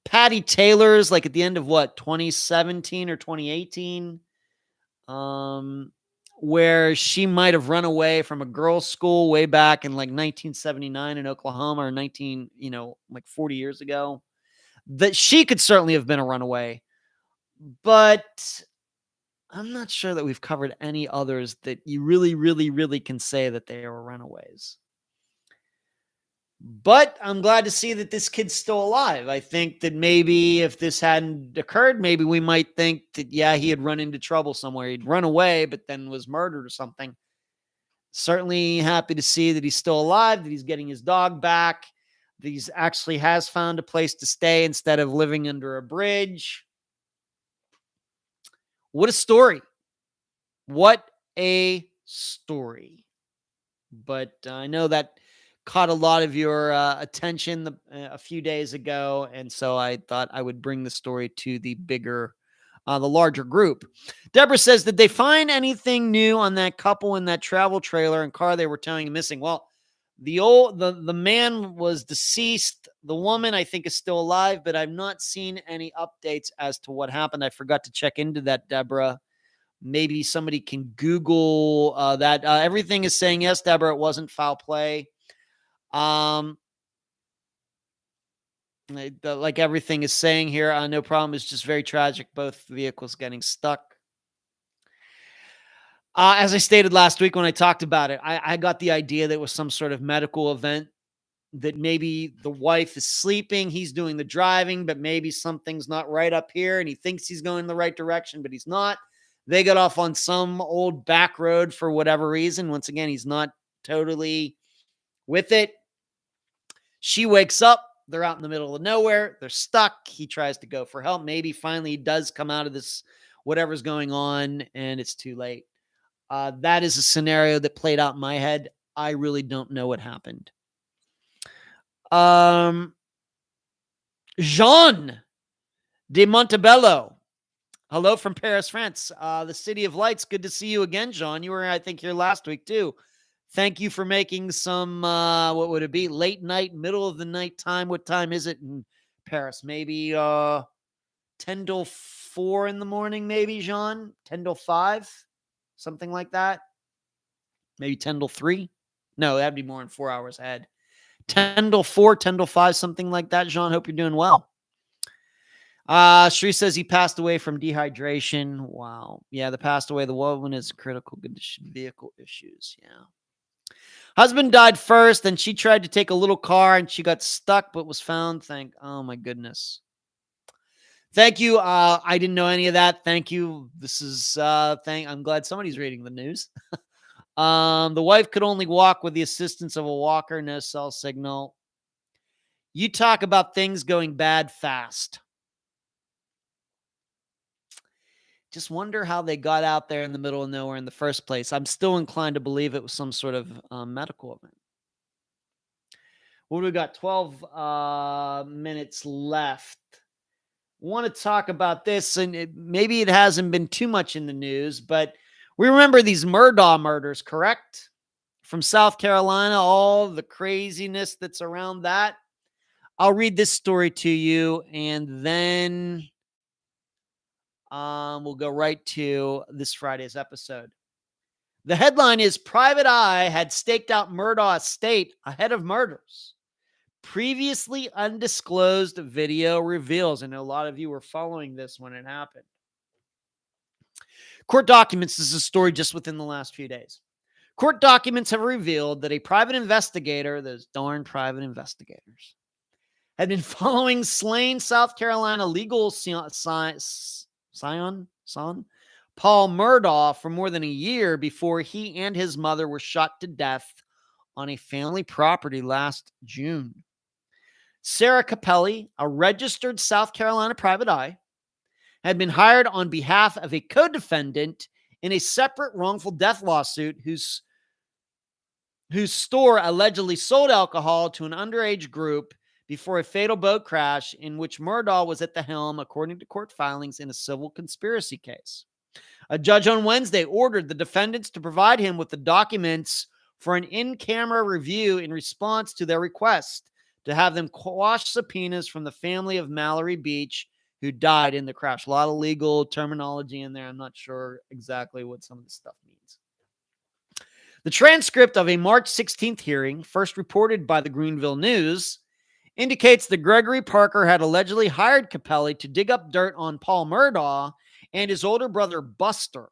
Patty Taylor's like at the end of 2017 or 2018, where she might have run away from a girls' school way back in like 1979 in Oklahoma or 40 years ago. That she could certainly have been a runaway, but I'm not sure that we've covered any others that you really, really, really can say that they were runaways. But I'm glad to see that this kid's still alive. I think that maybe if this hadn't occurred, maybe we might think that, yeah, he had run into trouble somewhere. He'd run away, but then was murdered or something. Certainly happy to see that he's still alive, that he's getting his dog back, that he's actually has found a place to stay instead of living under a bridge. What a story. What a story. But I know that caught a lot of your attention a few days ago, and so I thought I would bring the story to the larger group. Deborah says, did they find anything new on that couple in that travel trailer and car they were towing missing? Well, the man was deceased. The woman, I think, is still alive, but I've not seen any updates as to what happened. I forgot to check into that, Deborah. Maybe somebody can Google that. Everything is saying yes, Deborah. It wasn't foul play. Like everything is saying here, no problem. It's just very tragic. Both vehicles getting stuck. As I stated last week when I talked about it, I got the idea that it was some sort of medical event, that maybe the wife is sleeping, he's doing the driving, but maybe something's not right up here and he thinks he's going in the right direction, but he's not. They got off on some old back road for whatever reason. Once again, he's not totally with it. She wakes up. They're out in the middle of nowhere. They're stuck. He tries to go for help. Maybe finally he does come out of this, whatever's going on, and it's too late. That is a scenario that played out in my head. I really don't know what happened. Jean de Montebello. Hello from Paris, France. The City of Lights. Good to see you again, Jean. You were, I think, here last week, too. Thank you for making some, what would it be? Late night, middle of the night time. What time is it in Paris? Maybe 10 till 4 in the morning, maybe, Jean? 10 till 5? Something like that? Maybe 10 till 3? No, that'd be more than 4 hours ahead. 10 till 4, 10 till 5, something like that, Jean. Hope you're doing well. Shree says he passed away from dehydration. Wow. Yeah, the passed away. The woman is critical condition, vehicle issues. Yeah. Husband died first, and she tried to take a little car, and she got stuck, but was found. Oh, my goodness. Thank you. I didn't know any of that. Thank you. This is, I'm glad somebody's reading the news. The wife could only walk with the assistance of a walker, no cell signal. You talk about things going bad fast. Just wonder how they got out there in the middle of nowhere in the first place. I'm still inclined to believe it was some sort of medical event. What do we got? 12 minutes left. Want to talk about this, and maybe it hasn't been too much in the news, but we remember these Murdah murders, correct? From South Carolina, all the craziness that's around that. I'll read this story to you, and then we'll go right to this Friday's episode. The headline is, Private Eye had staked out Murdah estate ahead of murders. Previously undisclosed video reveals. I know a lot of you were following this when it happened. Court documents, this is a story just within the last few days. Court documents have revealed that a private investigator, those darn private investigators, had been following slain South Carolina legal scion, Paul Murdah, for more than a year before he and his mother were shot to death on a family property last June. Sarah Capelli, a registered South Carolina private eye, had been hired on behalf of a co-defendant in a separate wrongful death lawsuit whose store allegedly sold alcohol to an underage group before a fatal boat crash in which Murdah was at the helm, according to court filings, in a civil conspiracy case. A judge on Wednesday ordered the defendants to provide him with the documents for an in-camera review in response to their request to have them quash subpoenas from the family of Mallory Beach, who died in the crash. A lot of legal terminology in there. I'm not sure exactly what some of this stuff means. The transcript of a March 16th hearing, first reported by the Greenville News, indicates that Gregory Parker had allegedly hired Capelli to dig up dirt on Paul Murdah and his older brother, Buster.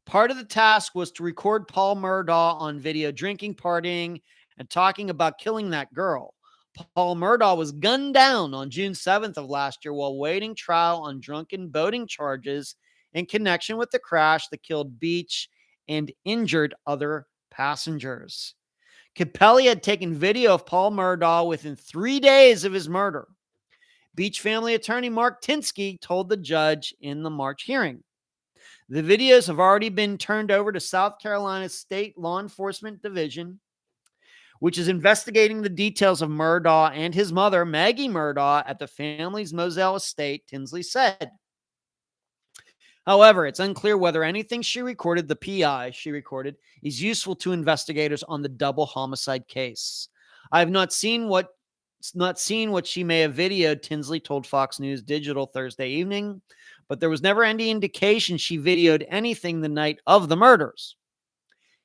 Part of the task was to record Paul Murdah on video drinking, partying, and talking about killing that girl. Paul Murdah was gunned down on June 7th of last year while waiting trial on drunken boating charges in connection with the crash that killed Beach and injured other passengers. Capelli had taken video of Paul Murdah within 3 days of his murder. Beach family attorney Mark Tinsky told the judge in the March hearing. The videos have already been turned over to South Carolina State Law Enforcement Division, which is investigating the details of Murdah and his mother, Maggie Murdah, at the family's Moselle estate, Tinsley said. However, it's unclear whether anything she recorded, the PI she recorded, is useful to investigators on the double homicide case. I have not seen what she may have videoed, Tinsley told Fox News Digital Thursday evening, but there was never any indication she videoed anything the night of the murders.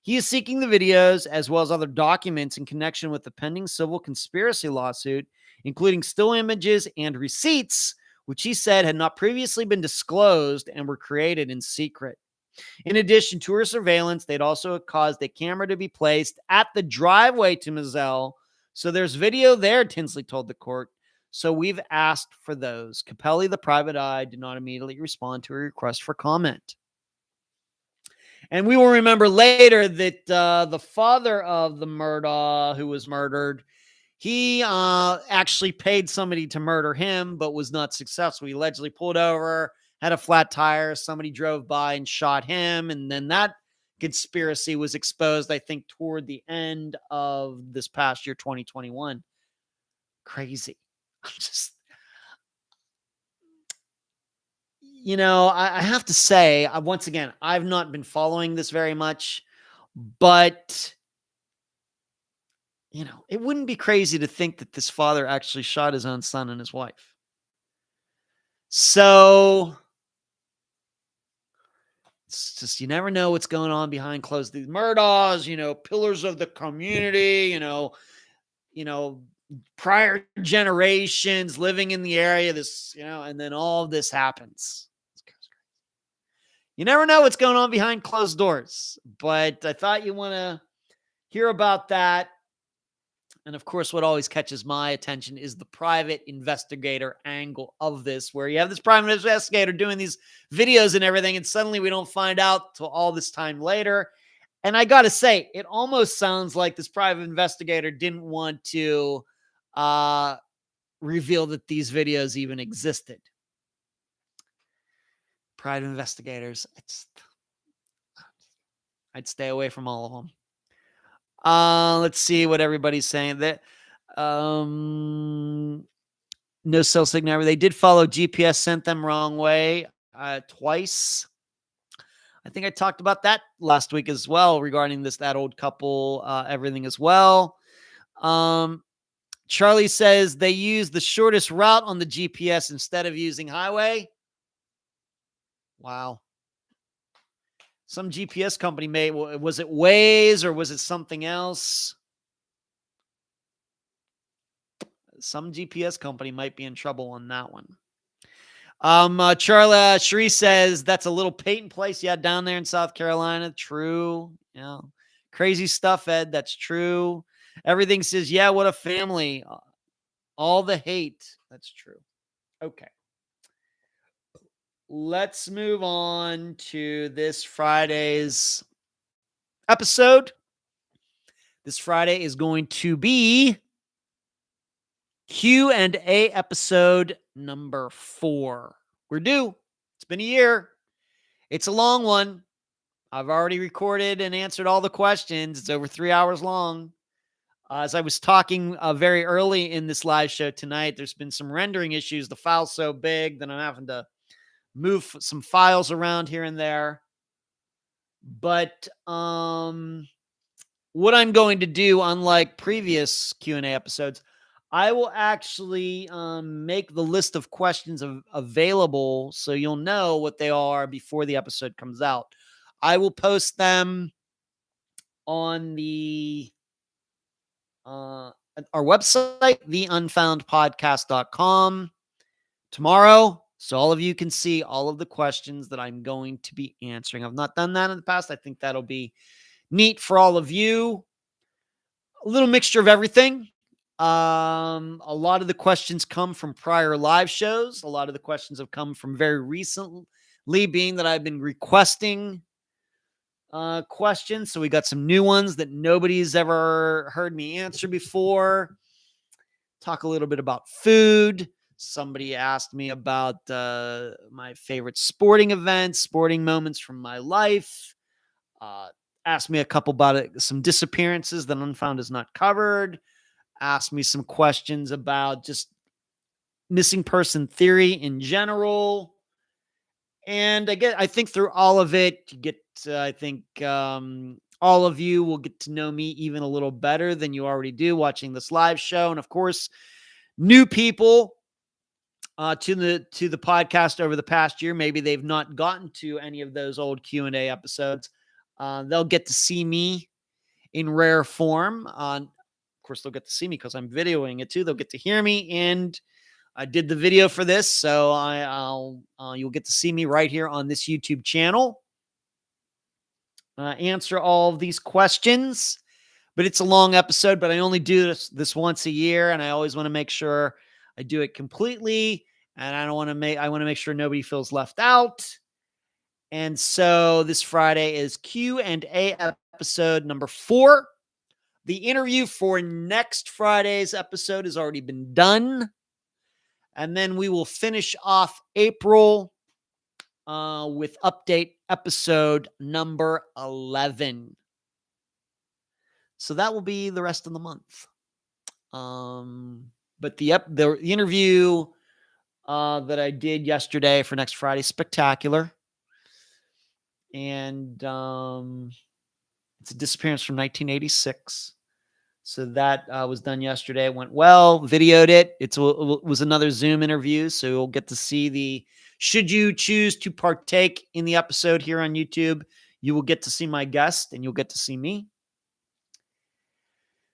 He is seeking the videos as well as other documents in connection with the pending civil conspiracy lawsuit, including still images and receipts, which he said had not previously been disclosed and were created in secret. In addition to her surveillance, they'd also caused a camera to be placed at the driveway to Mizell. So there's video there, Tinsley told the court. So we've asked for those. Capelli, the private eye, did not immediately respond to a request for comment. And we will remember later that the father of the Murdah, who was murdered, he actually paid somebody to murder him, but was not successful. He allegedly pulled over, had a flat tire. Somebody drove by and shot him. And then that conspiracy was exposed, I think, toward the end of this past year, 2021. Crazy. I'm just... I have to say, once again, I've not been following this very much, but, it wouldn't be crazy to think that this father actually shot his own son and his wife. So it's just, you never know what's going on behind closed doors. Murdahs, pillars of the community, prior generations living in the area, and then all of this happens. You never know what's going on behind closed doors, but I thought you want to hear about that. And of course, what always catches my attention is the private investigator angle of this, where you have this private investigator doing these videos and everything, and suddenly we don't find out till all this time later. And I got to say, it almost sounds like this private investigator didn't want to reveal that these videos even existed. Private investigators, I'd stay away from all of them. Let's see what everybody's saying. That no cell signal. They did follow GPS, sent them wrong way twice. I think I talked about that last week as well regarding that old couple, everything as well. Charlie says they used the shortest route on the GPS instead of using highway. Wow. Some GPS company was it Waze or was it something else? Some GPS company might be in trouble on that one. Cherie says that's a little Peyton place. Yeah, down there in South Carolina. True. Yeah. Crazy stuff, Ed. That's true. Everything says, yeah, what a family. All the hate. That's true. Okay. Let's move on to this Friday's episode. This Friday is going to be Q&A episode number 4. We're due. It's been a year. It's a long one. I've already recorded and answered all the questions. It's over 3 hours long. As I was talking very early in this live show tonight, there's been some rendering issues. The file's so big that I'm having to move some files around here and there. But what I'm going to do, unlike previous Q&A episodes, I will actually make the list of questions available so you'll know what they are before the episode comes out. I will post them on our website, theunfoundpodcast.com, tomorrow, so all of you can see all of the questions that I'm going to be answering. I've not done that in the past. I think that'll be neat for all of you. A little mixture of everything. A lot of the questions come from prior live shows. A lot of the questions have come from very recently, being that I've been requesting questions. So we got some new ones that nobody's ever heard me answer before. Talk a little bit about food. Somebody asked me about my favorite sporting events, sporting moments from my life. Asked me a couple about some disappearances that Unfound has not covered. Asked me some questions about just missing person theory in general. And I think through all of it, you get, all of you will get to know me even a little better than you already do watching this live show. And of course, new people. to the podcast over the past year, maybe they've not gotten to any of those old Q&A episodes. They'll get to see me in rare form. Of course, they'll get to see me because I'm videoing it too. They'll get to hear me, and I did the video for this, so you'll get to see me right here on this YouTube channel. Answer all of these questions. But it's a long episode, but I only do this once a year, and I always want to make sure I do it completely, and I want to make sure nobody feels left out. And so this Friday is Q&A episode number 4. The interview for next Friday's episode has already been done. And then we will finish off April with update episode number 11. So that will be the rest of the month. But the interview that I did yesterday for next Friday is spectacular. And it's a disappearance from 1986. So that was done yesterday. It went well, videoed it. It was another Zoom interview. So you'll get to see should you choose to partake in the episode here on YouTube, you will get to see my guest and you'll get to see me.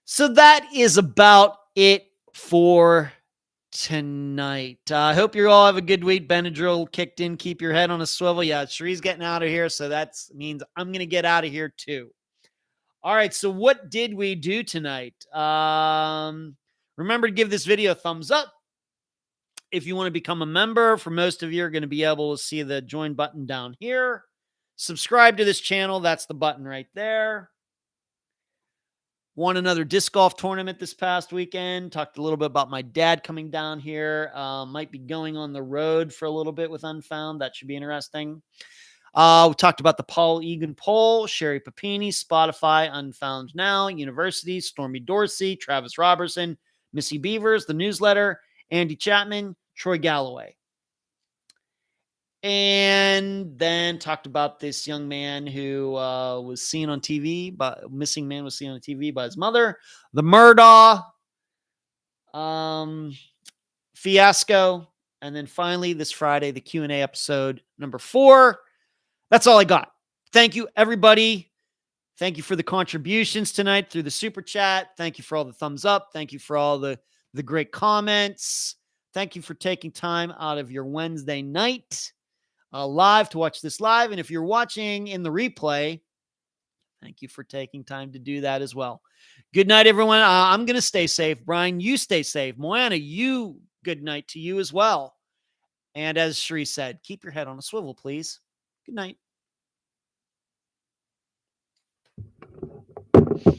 So that is about it for tonight. I hope you all have a good week. Benadryl kicked in. Keep your head on a swivel. Yeah, Sheree's getting out of here, so that means I'm going to get out of here too. All right, so what did we do tonight? Remember to give this video a thumbs up. If you want to become a member, for most of you are going to be able to see the join button down here. Subscribe to this channel. That's the button right there. Won another disc golf tournament this past weekend. Talked a little bit about my dad coming down here. Might be going on the road for a little bit with Unfound. That should be interesting. We talked about the Paul Egan poll, Sherry Papini, Spotify, Unfound Now, University, Stormy Dorsey, Travis Roberson, Missy Beavers, the newsletter, Andy Chapman, Troy Galloway. And then talked about this young man who was seen on TV, missing man was seen on TV by his mother, the Murdah fiasco. And then finally, this Friday, the Q&A episode number 4. That's all I got. Thank you, everybody. Thank you for the contributions tonight through the super chat. Thank you for all the thumbs up. Thank you for all the great comments. Thank you for taking time out of your Wednesday night live to watch this live. And if you're watching in the replay, thank you for taking time to do that as well. Good night, everyone. I'm going to stay safe. Brian, you stay safe. Moana, good night to you as well. And as Sheree said, keep your head on a swivel, please. Good night.